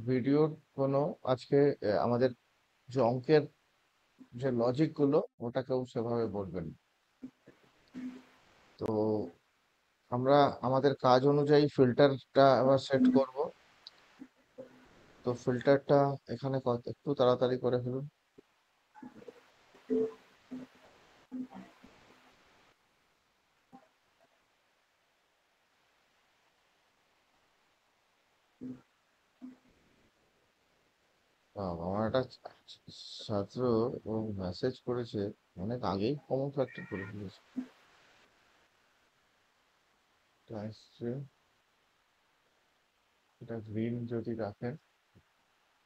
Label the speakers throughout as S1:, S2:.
S1: ভিডিওর কোনো আজকে আমাদের যে অঙ্কের যে লজিক গুলো ওটা কেউ সেভাবে বলবেন। তো আমরা আমাদের কাজ অনুযায়ী ফিল্টারটা আবার সেট করব। তো ফিল্টারটা এখানে একটু তাড়াতাড়ি করে ফেলুন। আমার একটা ছাত্র ও মেসেজ করেছে, অনেক আগেই কমন ফ্যাক্টর করে ফেলেছে। এটা আসছে, এটা গ্রিন যদি রাখেন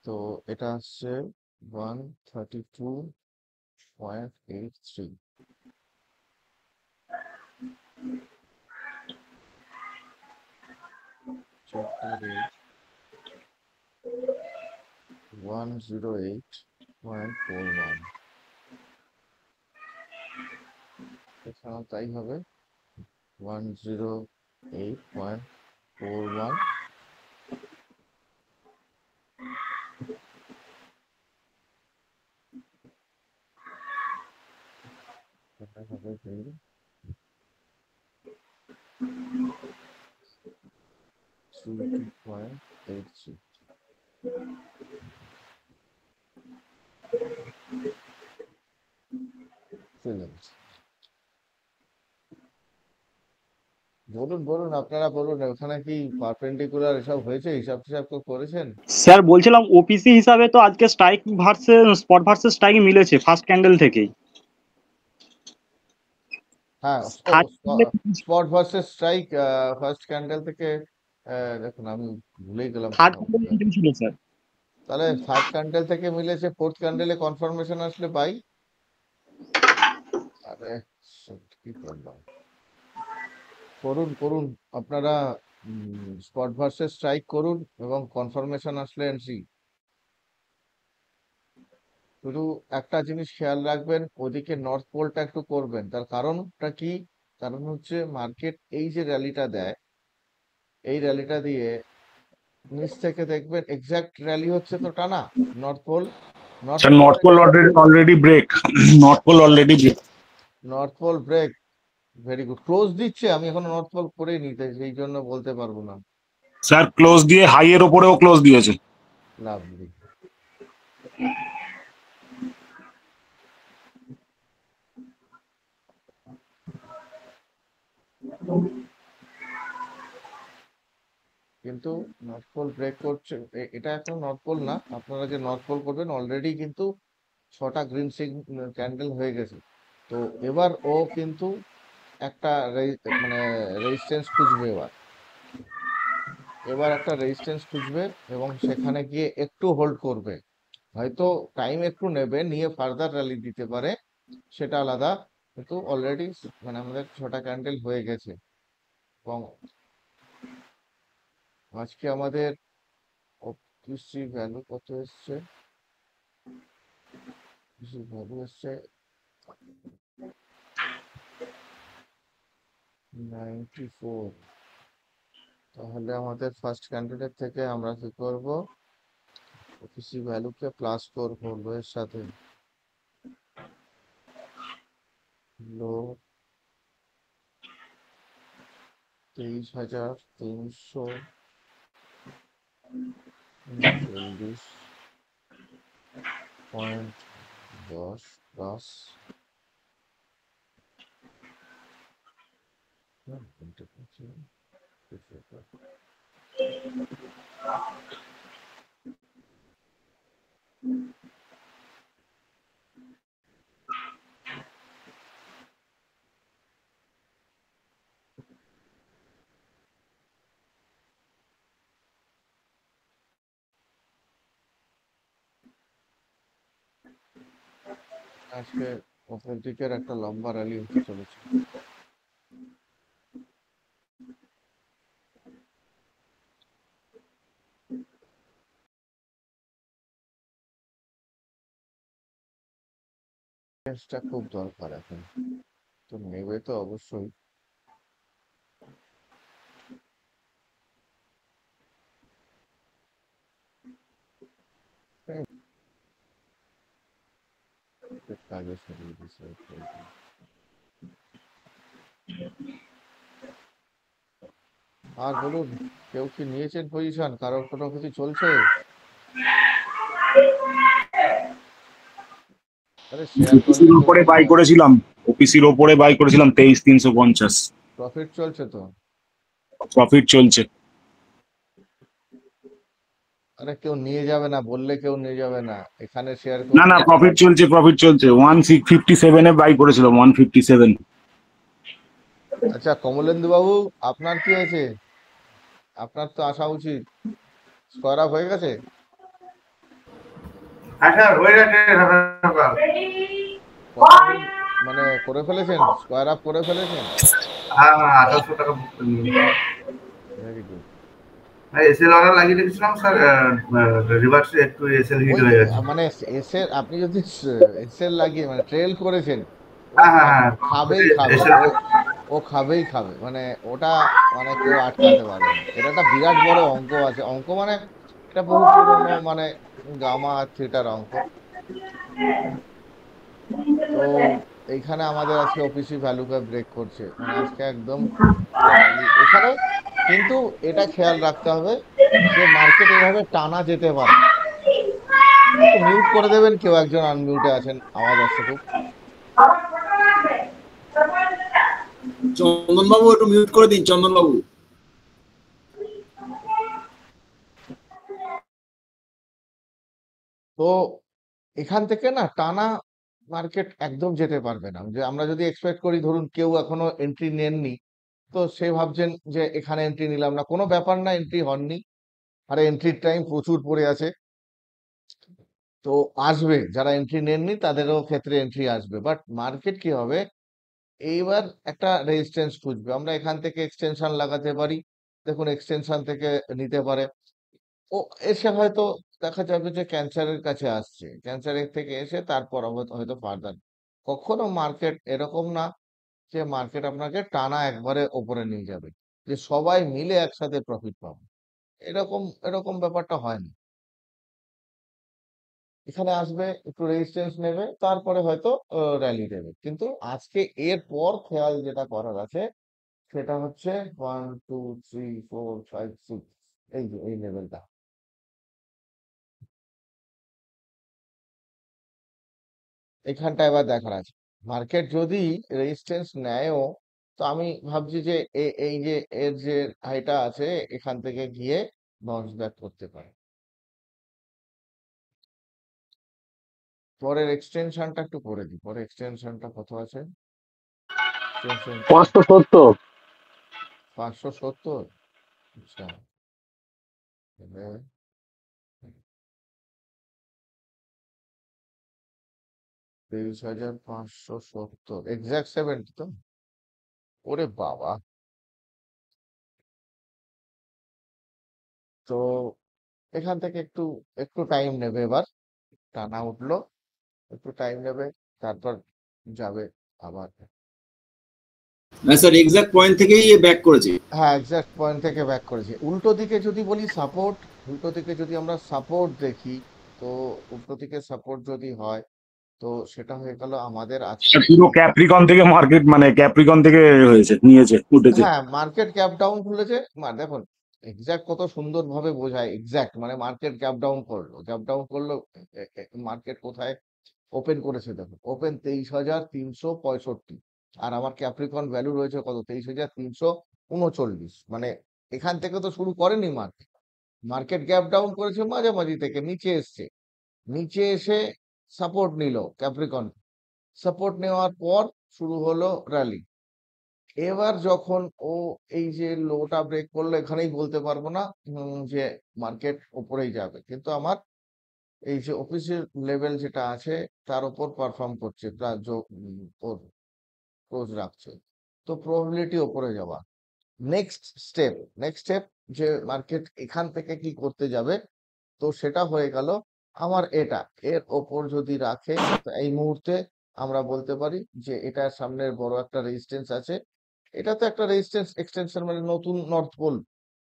S1: তো এটা আসছে 132.83। চেক করে 108.41, এখানেও তাই হবে 108.41। এটা হবে 32.83। বলুন বলুন, আপনারা বলুন, ওখানে কি পারপেন্ডিকুলার এসব হয়েছে, হিসাব টিসাব কেউ করেছেন?
S2: স্যার বলছিলাম ওপিসি হিসাবে তো আজকে strike versus spot versus strike মিলেছে ফার্স্ট ক্যান্ডেল থেকেই।
S1: হ্যাঁ, ও
S2: third
S1: spot versus strike first candle থেকে। দেখুন, আমি ভুলেই গেলাম
S2: থার্ড
S1: কথা বলতে।
S2: ক্যান্ডেল ছিল স্যার।
S1: তাহলে থার্ড ক্যান্ডেল থেকে মিলেছে, ফোর্থ ক্যান্ডেলে কনফার্মেশন আসলে বাই। আরে কি করলাম, করুন করুন আপনারা, স্পট ভার্সেস স্ট্রাইক করুন এবং কনফার্মেশন আসলে এন্ট্রি। শুধু একটা জিনিস খেয়াল রাখবেন, ওদিকে নর্থ পোলটা একটু করবেন। তার কারণটা কি? কারণ হচ্ছে মার্কেট এই যে র্যালিটা দেয়, এই র্যালিটা দিয়ে নিচ থেকে দেখবেন এক্সাক্ট র্যালি হচ্ছে তো টানা। North pole, north
S3: sir
S1: pole
S3: north pole already break. North pole already break.
S1: North pole break, very good. Close দিচ্ছে, আমি এখনো নর্থ পোল করেই নিতে, সেই জন্য বলতে পারবো না।
S3: স্যার ক্লোজ দিয়ে হাই এর ওপরেও ক্লোজ দিয়েছে।
S1: লাভলি। কিন্তু নর্থ পোল ব্রেক করছে, এটা এখন নর্থ পোল না। আপনারা যে নর্থ পোল করবেন, অলরেডি কিন্তু 6টা গ্রিন ক্যান্ডেল হয়ে গেছে। তো এবার ও কিন্তু একটা মানে রেজিস্ট্যান্স খুঁজবে এবার। এবার একটা রেজিস্ট্যান্স খুঁজবে এবং সেখানে গিয়ে একটু হোল্ড করবে। হয়তো টাইম একটু নেবে, নিয়ে ফার্দার র্যালি দিতে পারে, সেটা আলাদা। কিন্তু অলরেডি মানে আমাদের 6টা ক্যান্ডেল হয়ে গেছে। এবং আজকে আমাদের ওপিসি ভ্যালু কত এসছে? ওপিসি ভ্যালু এসছে 94। তাহলে আমাদের ফার্স্ট ক্যান্ডিডেট থেকে আমরা কি করব? ওপিসি ভ্যালুকে প্লাস করবো লো এর সাথে। লো 23,339.10 প্লাস আজকে ওপরের দিকের একটা লম্বা র্যালি হতে চলেছে। টা খুব দরকার এখন, তো নেবে তো অবশ্যই। আগে সরিয়ে দিছে okay. আর বলুন, কেউ কি নিয়েছেন পজিশন, কারোর কোনো কিছু চলছে? আরে শেয়ার
S3: ওপিসির
S1: করলে তো
S3: উপরে বাই করেছিলাম, ওপিসির ওপরে বাই করেছিলাম 23,350।
S1: প্রফিট চলছে তো।
S3: প্রফিট চলছে।
S1: আরে কেউ নিয়ে যাবে না, বললে কেউ নিয়ে যাবে না, এখানে শেয়ার
S3: না
S1: করলে
S3: না, প্রফিট চলছে, প্রফিট চলছে। 157 বাই করেছিলাম, 157।
S1: আচ্ছা কমলেন্দু বাবু, আপনার কি হয়েছে? আপনার তো আসা উচিত, স্কোয়ার আপ হয়ে গেছে?
S4: আচ্ছা হয়ে গেছে সকাল।
S1: কত মানে করে ফেলেছেন, স্কোয়ার আপ করে ফেলেছেন?
S4: হ্যাঁ 1800 টাকা বুক করে নিয়েছি।
S1: Very good.
S4: এসএল অর্ডার লাগিয়ে রেখেছিলাম স্যার, রিভার্সে একটু এসএল হিট
S1: ওই
S4: হয়ে গেছে।
S1: মানে এসের আপনি যদি এসের লাগিয়ে মানে ট্রেল করেছেন, ও
S4: হ্যাঁ হ্যাঁ হ্যাঁ
S1: খাবেই খাবে,
S4: এসএল।
S1: ও খাবেই খাবে, মানে ওটা মানে কেউ আটকাতে পারবে না। এটা একটা বিরাট বড় অঙ্ক আছে, অঙ্ক মানে এটা বহু পুরনো, মানে গামা থিটার অঙ্ক। তো এইখানে আমাদের আজকে অফিসি ভ্যালুকে ব্রেক করছে, মানে আজকে একদম পুরো rally এখানে। কিন্তু এটা খেয়াল রাখতে হবে যে মার্কেট এভাবে টানা যেতে পারে না। একটু মিউট করে দেবেন, কেউ একজন আনমিউটে আছেন, আওয়াজ আসছে খুব।
S5: চন্দনবাবু একটু মিউট করে দিন, চন্দনবাবু।
S1: তো এখান থেকে না টানা মার্কেট একদম যেতে পারবে না। যে আমরা যদি এক্সপেক্ট করি, ধরুন কেউ এখনো এন্ট্রি নেননি, তো সে ভাবছেন যে এখানে এন্ট্রি নিলাম না, কোনো ব্যাপার না, এন্ট্রি হননি, আরে এন্ট্রির টাইম প্রচুর পড়ে আছে। তো আসবে, যারা এন্ট্রি নেননি তাদেরও ক্ষেত্রে এন্ট্রি আসবে, বাট মার্কেট কি হবে, এইবার একটা রেজিস্ট্যান্স খুঁজবে। আমরা এখান থেকে এক্সটেনশন লাগাতে পারি, দেখুন এক্সটেনশন থেকে নিতে পারে। ও এসে হয়তো দেখা যাবে যে ক্যান্সারের কাছে আসছে, ক্যান্সারের থেকে এসে তারপর হয়তো ফার্দার। কখনো মার্কেট এরকম না যে মার্কেট আপনাকে টানা একবারে ওপরে নিয়ে যাবে, যে সবাই মিলে একসাথে প্রফিট পাবে, এরকম এরকম ব্যাপারটা হয় না। এখানে আসবে, একটু রেজিস্ট্যান্স নেবে, তারপরে হয়তো র্যালি দেবে। কিন্তু আজকে এর পর খেয়াল যেটা করার আছে, সেটা হচ্ছে 1 2 3 4 5 6, এই যে এই লেভেলটা, এখানটা এবার দেখার আছে। মার্কেট যদি রেজিস্ট্যান্স নেয়ও, তো আমি ভাবছি যে এই যে এর যে হাইটা আছে, এখান থেকে গিয়ে বাউন্স ব্যাক করতে পারে। পরের এক্সটেনশনটা একটু করে দিই, পরের এক্সটেনশনটা কত আছে, এক্সটেনশন
S2: 570।
S1: 570। আচ্ছা, তাহলে 23,570 এক্সাক্ট 70 তো। ওরে বাবা, তো এখান থেকে একটু একটু টাইম নেবে এবার, টানা উঠলো, একটু টাইম নেবে, তারপর যাবে আবার।
S5: হ্যাঁ স্যার, এক্সাক্ট পয়েন্ট থেকেই ব্যাক করেছে।
S1: হ্যাঁ এক্সাক্ট পয়েন্ট থেকে ব্যাক করেছে। উল্টো দিকে যদি বলি সাপোর্ট, উল্টো দিকে যদি আমরা সাপোর্ট দেখি, তো উল্টো দিকে সাপোর্ট যদি হয়, তো সেটা হয়ে গেল আমাদের আজকে।
S3: পুরো ক্যাপ্রিকন থেকে মার্কেট, মানে ক্যাপ্রিকন থেকে হয়েছে, নিয়েছে, উঠেছে।
S1: হ্যাঁ মার্কেট ক্যাপ ডাউন খুলেছে, দেখুন এক্সাক্ট কত সুন্দর ভাবে বোঝায়, এক্সাক্ট মানে মার্কেট ক্যাপ ডাউন করলো, ক্যাপ ডাউন করলো। মার্কেট কোথায় ওপেন করেছে, দেখুন ওপেন 23,365, আর আমার ক্যাপ্রিকন ভ্যালু রয়েছে কত, 23,339। মানে এখান থেকে তো শুরু করেনি মার্কেট, মার্কেট গ্যাপ ডাউন করেছে মাঝামাঝি থেকে নিচে এসছে, নিচে এসে সাপোর্ট নিল ক্যাপ্রিকন, সাপোর্ট নেওয়ার পর শুরু হলো র্যালি। এবার যখন ও এই যে লোটা ব্রেক করলো, এখানেই বলতে পারবো না যে মার্কেট উপরেই যাবে, কিন্তু আমার এই যে অফিসের লেভেল যেটা আছে তার উপর পারফর্ম করছে, প্রায় ওর ক্লোজ রাখছে, তো প্রবাবিলিটি উপরে যাওয়া। নেক্সট স্টেপ যে মার্কেট এখান থেকে কি করতে যাবে, তো সেটা হয়ে গেল আমার এটা, এর ওপর যদি রাখে, তো এই মুহূর্তে আমরা বলতে পারি যে এটার সামনের বড় একটা রেজিস্ট্যান্স আছে। এটা তো একটা রেজিস্ট্যান্স এক্সটেনশন, মানে নতুন নর্থ পোল,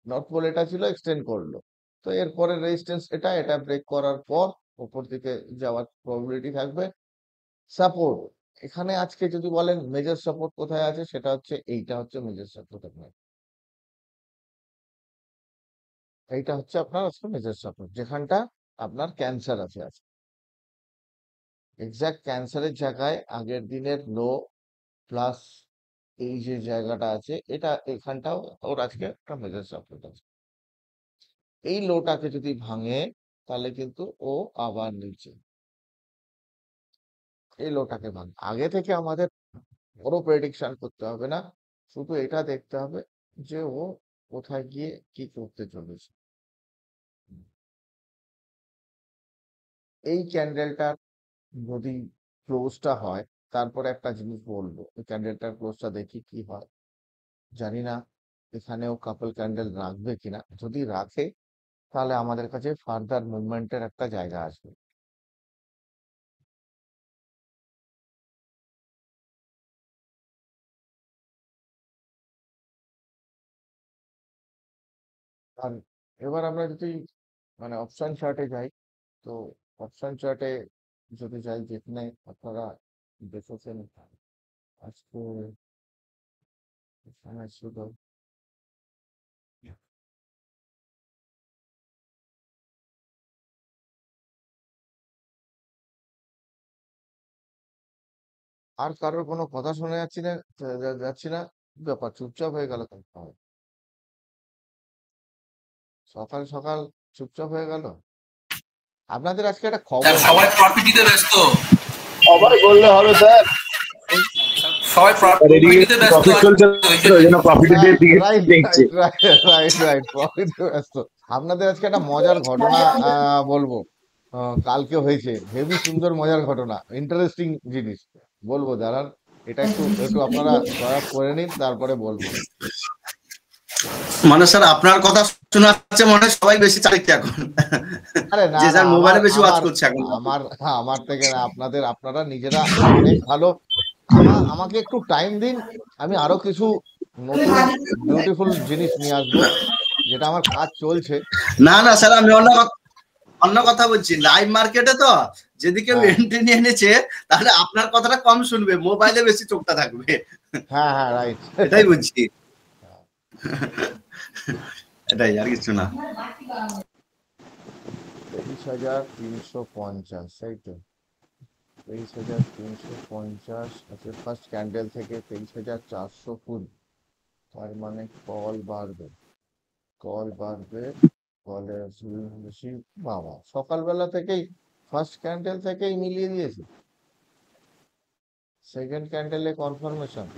S1: নর্থ পোল এটা ছিল, এক্সটেন্ড করলো। তো এরপরে রেজিস্ট্যান্স এটা, এটা ব্রেক করার পর উপর দিকে যাওয়ার প্রবাবিলিটি থাকবে। সাপোর্ট, এখানে আজকে যদি বলেন মেজর সাপোর্ট কোথায় আছে, সেটা হচ্ছে এইটা হচ্ছে মেজর সাপোর্ট। আপনার এইটা হচ্ছে আপনার আজকে মেজর সাপোর্ট, যেখানটা আপনার ক্যান্সার আছে আজকে। এক্সাক্ট ক্যান্সারের জায়গায় আগের দিনের লো প্লাস এই যে জায়গাটা আছে, এটা এখানটাও ওর আজকে একটা মেজর সাপোর্ট আছে। এই লোটাকে যদি ভাঙে তাহলে কিন্তু ও আবার নিচে, এই লোটাকে ভাঙে। আগে থেকে আমাদের বড় প্রেডিকশন করতে হবে না, শুধু এটা দেখতে হবে যে ও কোথায় গিয়ে কি করতে চলেছে। এই ক্যান্ডেলটার যদি ক্লোজটা হয়, তারপরে একটা জিনিস বলবো, এই ক্যান্ডেলটার ক্লোজটা দেখি কি হয়। জানি না এখানেও কাপল ক্যান্ডেল রাখবে কিনা, যদি রাখে তাহলে আমাদের কাছে ফার্দার মুভমেন্টের একটা জায়গা আসবে। আর এবার আমরা যদি মানে অপশন চার্টে যাই, তো অপশন চার্টে যদি যাই, যেখানে আপনারা দেখেছেন আজকে এখানে ছিল আর কারোর কোনো কথা শোনা যাচ্ছে না, যাচ্ছি না, ব্যাপার চুপচাপ হয়ে গেল কেন? সকাল সকাল চুপচাপ হয়ে গেল। আপনাদের আজকে একটা খবর,
S6: সবাই প্রফিট দিতে ব্যস্ত,
S7: সবাই বললে হবে স্যার।
S6: সবাই
S3: আর
S6: প্রফিট
S3: এদিকে
S6: দিতে ব্যস্ত
S3: প্রফিট চলছে, ওই জন্য প্রফিটের দিকে
S1: রাইট
S3: দেখছে।
S1: রাইট রাইট রাইট প্রফিট ব্যস্ত। আপনাদের আজকে একটা মজার ঘটনা বলবো, কালকে হয়েছে, হেভি সুন্দর মজার ঘটনা, ইন্টারেস্টিং জিনিস বলবো, দাঁড়ান এটা একটু একটু আপনারা প্রয়াস করে নিন, তারপরে বলবো।
S6: মানে স্যার আপনার কথা শোনাচ্ছে, মনে হয় সবাই বেশি চালিত এখন,
S1: আরে না
S6: যে
S1: না,
S6: যার
S1: আমার
S6: মোবাইলে বেশি ওয়াচ
S1: আমার
S6: করছে এখন।
S1: আমার আমার থেকে না, আপনাদের আপনারা নিজেরা অনেক ভালো। আমাকে একটু টাইম দিন, আমি আরো কিছু নতুন বিউটিফুল জিনিস নিয়ে আসবো, যেটা আমার কাজ চলছে।
S6: না না স্যার, আমি অন্য কথা বলছি, লাইভ মার্কেটে তো যদি কেউ
S1: হ্যাঁ
S6: এন্ট্রি নিয়ে এনেছে, তাহলে আপনার কথাটা কম শুনবে, মোবাইলে বেশি চোখটা থাকবে,
S1: হ্যাঁ হ্যাঁ রাইট।
S6: এটাই বলছি, এটাই আর কিছু না।
S1: 23,350, তাই তো? 23,350 আছে ফার্স্ট ক্যান্ডেল থেকে, 23,420। তার মানে কল বাড়বে, কল বাড়বে, কলে বেশি। বাবা, সকালবেলা থেকেই ফার্স্ট ক্যান্ডেল থেকেই মিলিয়ে দিয়েছে, সেকেন্ড ক্যান্ডেলে কনফার্মেশন।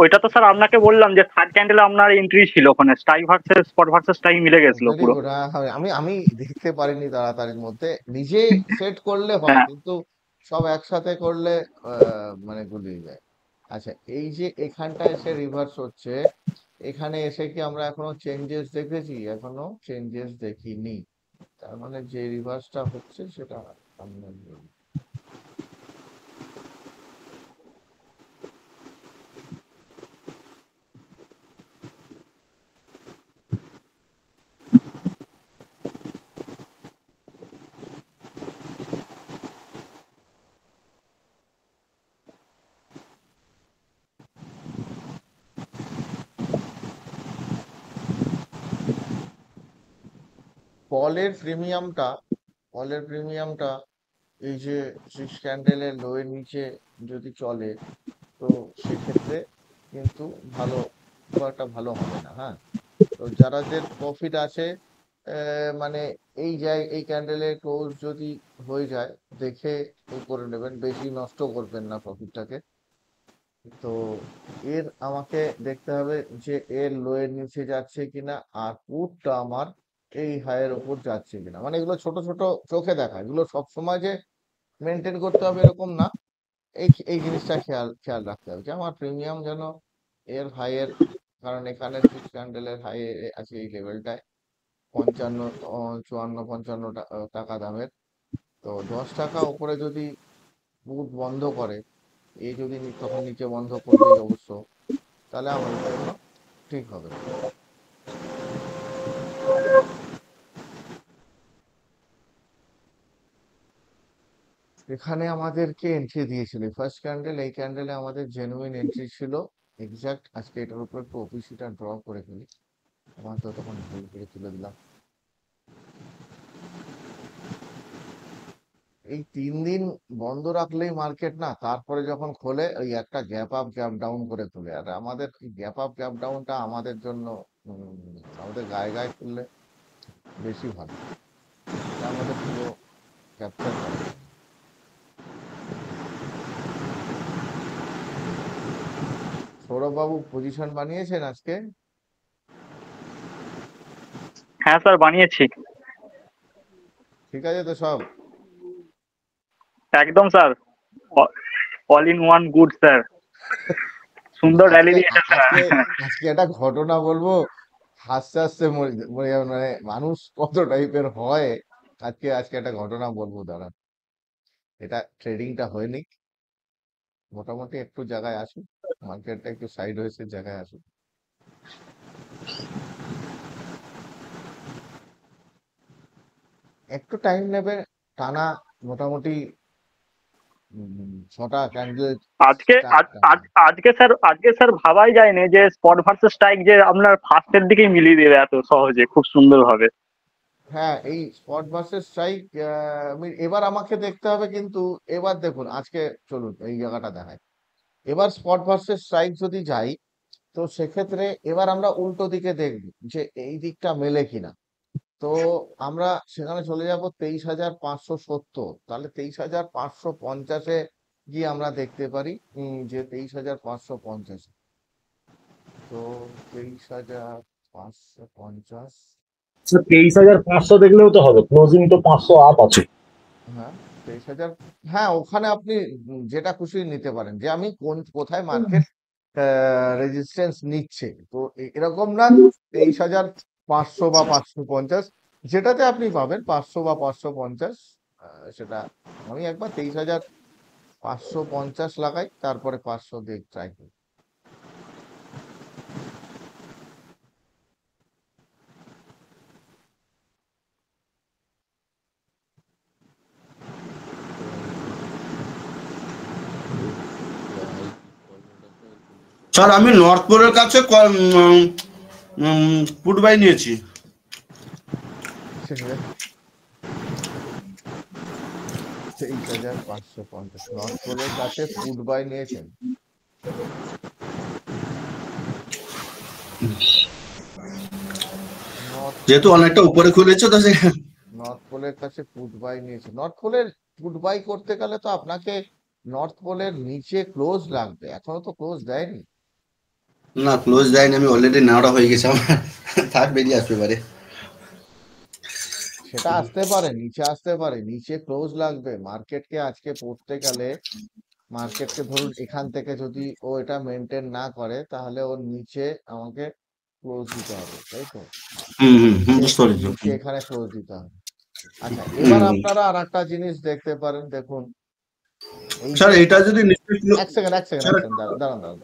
S2: ওইটা তো স্যার আপনাকে বললাম যে থার্ড ক্যান্ডেলে আপনার এন্ট্রি ছিল, ওখানে strike versus spot versus strike মিলে গেছিল
S1: ভেরি
S2: পুরো।
S1: গুড। আমি আমি দেখতে পারিনি তাড়াতাড়ির মধ্যে, নিজে সেট করলে হয়,
S2: হ্যাঁ,
S1: কিন্তু সব একসাথে করলে মানে গুলিয়ে যায়। আচ্ছা, এই যে এখানটা এসে রিভার্স হচ্ছে, এখানে এসে কি আমরা এখনো চেঞ্জেস দেখেছি? এখনো চেঞ্জেস দেখিনি, তার মানে যে রিভার্সটা হচ্ছে সেটা আমরা নেই। কলের প্রিমিয়ামটা, কলের প্রিমিয়ামটা এই যে সিক্স ক্যান্ডেলের লোয়ের নিচে যদি চলে, তো সেক্ষেত্রে কিন্তু ভালো, খুব একটা ভালো হবে না। হ্যাঁ, তো যারাদের প্রফিট আছে, মানে এই ক্যান্ডেলের ক্লোজ যদি হয়ে যায়, দেখে করে নেবেন, বেশি নষ্ট করবেন না প্রফিটটাকে। তো এর আমাকে দেখতে হবে যে এর লোয়ের নিচে যাচ্ছে কিনা, আর পুটটা আমার এই হাইয়ের ওপর যাচ্ছে কিনা। মানে এগুলো ছোট ছোট চোখে দেখা, এগুলো সবসময় যে মেনটেন করতে হবে এরকম না। এই এই জিনিসটা খেয়াল খেয়াল রাখতে হবে যে আমার প্রিমিয়াম যেন এর হাইয়ের, কারণ এখানে সিক্স ক্যান্ডেলের হাই আছে এই লেভেলটায়, 54 54 55 টাকা দামের। তো 10 টাকা উপরে যদি বুট বন্ধ করে, এই যদি তখন নিচে বন্ধ করবেই অবশ্য, তাহলে আমাদের জন্য ঠিক হবে না। এখানে আমাদেরকে এন্ট্রি দিয়েছিল ফার্স্ট ক্যান্ডেল, এই ক্যান্ডেলে আমাদের জেনুইন এন্ট্রি ছিল এক্সাক্ট। আজকে এটার উপর একটু ওপিসিটা ড্র করে ফেলি, আমার তো তখন ভুল করে তুলে দিলাম। এই 3 দিন বন্ধ রাখলেই মার্কেট না, তারপরে যখন খোলে ওই একটা গ্যাপ আপ গ্যাপ ডাউন করে তোলে। আর আমাদের গ্যাপ আপ গ্যাপ ডাউনটা আমাদের জন্য আমাদের গায়ে গায়ে খুললে বেশি ভালো, এটা আমাদের পুরো ক্যাপচার করে। সৌরভ বাবু পজিশন বানিয়েছেন আজকে?
S2: হ্যাঁ স্যার বানিয়েছি।
S1: ঠিক আছে তো সব?
S2: একদম sir, all in one good sir, সুন্দর র্যালি
S1: আজকে
S2: দিয়েছে স্যার।
S1: আজকে আজকে একটা ঘটনা বলবো, হাসতে হাসতে মরে যাবে, মানে মানুষ কত টাইপের হয়। আজকে আজকে একটা ঘটনা বলবো, দাঁড়ান। এটা ট্রেডিংটা হয়নি, মোটামুটি একটু জায়গায় আসুন, মার্কেটটা একটু সাইড হয়েছে, জায়গায় আসুন। একটু টাইম নেবে, টানা মোটামুটি 6টা ক্যান্ডেল।
S2: আজকে স্যার ভাবাই যায়নি যে স্পট ভার্সেস স্ট্রাইক যে আপনার ফার্স্টের দিকেই মিলিয়ে দেবে এত সহজে, খুব সুন্দর ভাবে।
S1: হ্যাঁ, এই স্পট ভার্সেস স্ট্রাইক এবার আমাকে দেখতে হবে, কিন্তু এবার দেখুন আজকে, চলুন এই জায়গাটা দেখায়। এবার স্পট ভার্সেস স্ট্রাইক যদি যাই, তো সেক্ষেত্রে এবার আমরা উল্টো দিকে দেখব যে এই দিকটা মেলে কিনা। তো আমরা সেখানে চলে যাব 23,570, তাহলে 23,550-এ গিয়ে আমরা দেখতে পারি যে 23,550। তো 23,550,
S3: 23,500 দেখলেও তো হবে, ক্লোজিং তো 500 আপ আছে।
S1: হ্যাঁ 23,000, হ্যাঁ ওখানে আপনি যেটা খুশি নিতে পারেন, যে আমি কোথায় মার্কেট রেজিস্ট্যান্স নিচ্ছে। তো এরকম না 23,500 বা 550, যেটাতে আপনি পাবেন 500 বা 550, সেটা আমি একবার 23,550 লাগাই, তারপরে 500 দিয়ে ট্রাই করি।
S6: স্যার আমি নর্থ পোলের কাছে পুট বাই নিয়েছি।
S1: 23,550 নর্থ পোলের কাছে ফুড বাই নিয়েছেন।
S6: যেহেতু অনেকটা উপরে খুলেছে তো সে
S1: নর্থ পোলের কাছে ফুড বাই নিয়েছে। নর্থ পোলের ফুড বাই করতে গেলে তো আপনাকে নর্থ পোলের নিচে ক্লোজ লাগবে, এখনো তো ক্লোজ দেয়নি।
S6: না ক্লোজ দেয়নি, আমি অলরেডি নেওয়াটা হয়ে গেছে আমার, থাক বেরিয়ে আসবে এবারে।
S1: সেটা আসতে পারে, নিচে আসতে পারে, নিচে ক্লোজ লাগবে। মার্কেটকে আজকে পড়তে গেলে, মার্কেটকে ধরুন এখান থেকে যদি ও এটা মেনটেন না করে, তাহলে ওর নিচে আমাকে ক্লোজ দিতে হবে, তাই তো?
S6: বুঝতে পেরেছি।
S1: নিচে এখানে ক্লোজ দিতে হবে। আচ্ছা, এবার আপনারা আর একটা জিনিস দেখতে পারেন, দেখুন এই
S6: স্যার
S1: যে
S6: এটা যদি
S1: এক সেকেন্ড দাঁড়ান দাঁড়ান দাঁড়ান।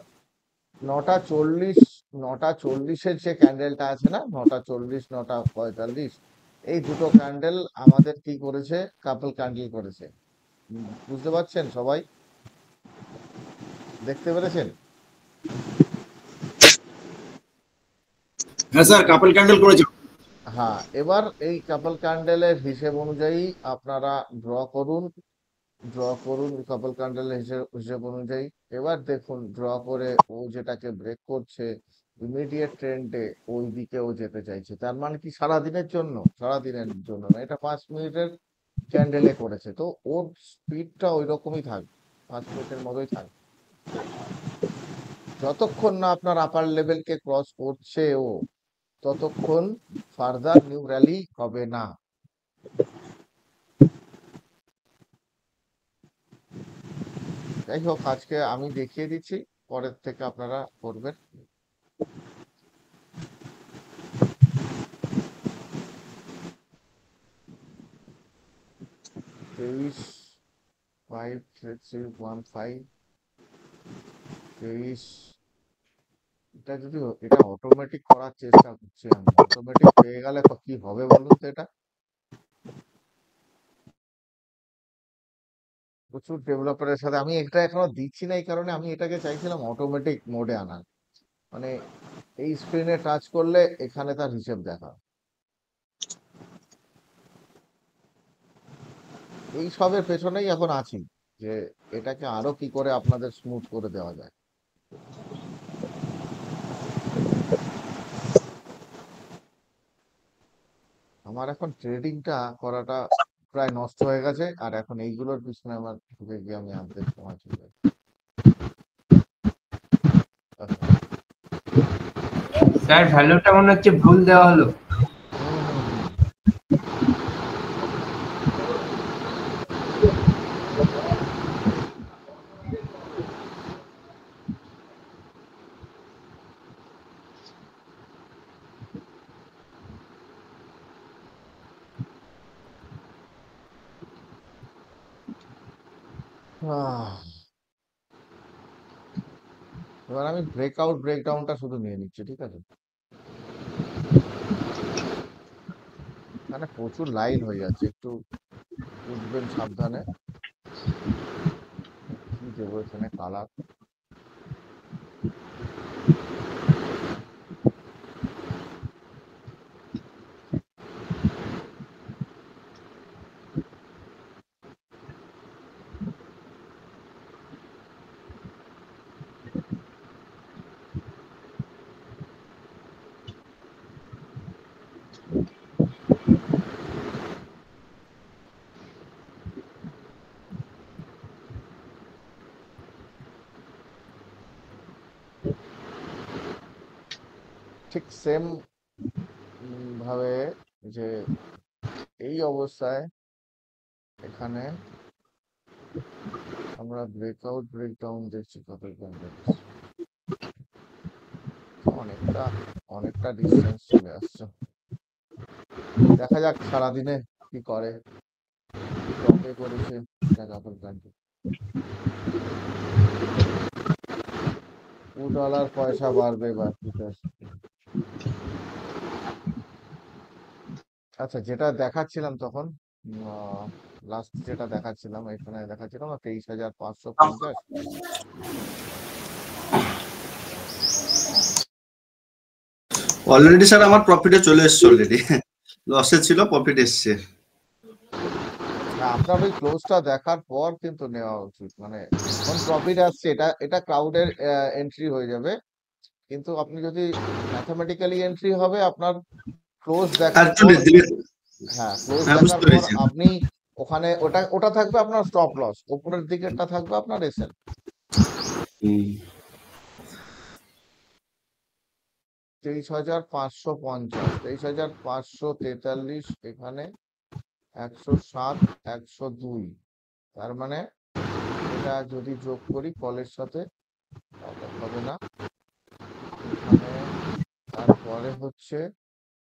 S1: 9:40, 9:40-এর যে ক্যান্ডেলটা আছে না, 9:40, 9:45, এই দুটো ক্যান্ডেল আমাদের কি করেছে? কাপল ক্যান্ডেল করেছে। বুঝতে পারছেন সবাই? দেখতে পেরেছেন?
S5: হ্যাঁ স্যার, কাপল ক্যান্ডেল করেছে।
S1: হ্যাঁ, এবার এই কাপল ক্যান্ডেলের হিসেব অনুযায়ী আপনারা ড্র করুন কাপল ক্যান্ডেলের হিসেব অনুযায়ী। এবার দেখুন ড্র করে ও যেটাকে ব্রেক করছে, ইমিডিয়েট ট্রেন্ডে ওই দিকে ও যেতে চাইছে। তার মানে কি সারাদিনের জন্য? সারাদিনের জন্য না, এটা 5 মিনিটের ক্যান্ডেলে করেছে, তো ওর স্পিডটা ওই রকমই থাকবে, 5 মিনিটের মতোই থাকবে। যতক্ষণ না আপনার আপার লেভেলকে ক্রস করছে ও, ততক্ষণ ফার্দার নিউ র্যালি হবে না। যাই হোক, আজকে আমি দেখিয়ে দিচ্ছি, পরের থেকে আপনারা করবেন। তেইশ 53315 23, এটা অটোমেটিক করার চেষ্টা করছি আমি। অটোমেটিক পেয়ে গেলে কি হবে বলুন তো এটা? প্রচুর ডেভেলপারের সাথে আমি এটা এখনো দিচ্ছি না, এই কারণে আমি এটাকে চাইছিলাম অটোমেটিক মোডে আনার, মানে এই স্ক্রিনে টাচ করলে এখানে তার হিসেব দেখা। এই সবের পেছনেই এখন আছি, যে এটাকে আরো কি করে আপনাদের স্মুথ করে দেওয়া যায়। আমার এখন ট্রেডিংটা করাটা প্রায় নষ্ট হয়ে গেছে, আর এখন এইগুলোর পিছনে আমার ঢুকে গিয়ে আমি আনতে সময় চলে যাচ্ছে।
S8: স্যার ভ্যালুটা মনে হচ্ছে ভুল দেওয়া হলো।
S1: এবার আমি ব্রেকআউট ব্রেকডাউনটা শুধু নিয়ে নিচ্ছি, ঠিক আছে? মানে প্রচুর লাইন হয়ে যাচ্ছে, একটু বুঝবেন সাবধানে। কি দেবো এখানে কালার? ঠিক সেম ভাবে যে এই অবস্থায় এখানে আমরা ব্রেকআউট ব্রেকডাউন দেখছি কত অনেকটা ডিস্টেন্স চলে আসছে। দেখা যাক সারাদিনে কি করে, টপে করেছে $2 পয়সা বাড়বে বা আচ্ছা, যেটা দেখাচ্ছিলাম তখন লাস্ট যেটা দেখাচ্ছিলাম এখানে দেখাচ্ছিলাম 23,550।
S6: অলরেডি স্যার আমার প্রফিটে চলে এসছে, অলরেডি লসে ছিল, প্রফিট এসছে।
S1: আপনার ওই ক্লোজটা দেখার পর কিন্তু নেওয়া উচিত, মানে কোন প্রফিট আসছে এটা ক্রাউডের এন্ট্রি হয়ে যাবে, কিন্তু আপনি যদি ম্যাথমেটিক্যালি এন্ট্রি হবে আপনার ক্লোজ দেখার পর, হ্যাঁ ক্লোজ দেখার পর আপনি ওখানে ওটা থাকবে আপনার স্টপ লস, উপরের দিকেরটা থাকবে আপনার এসএল। 23,550, 23,543, এখানে 107, 102, তার মানে এটা যদি যোগ করি কলের সাথে হবে না। এখানে তারপরে হচ্ছে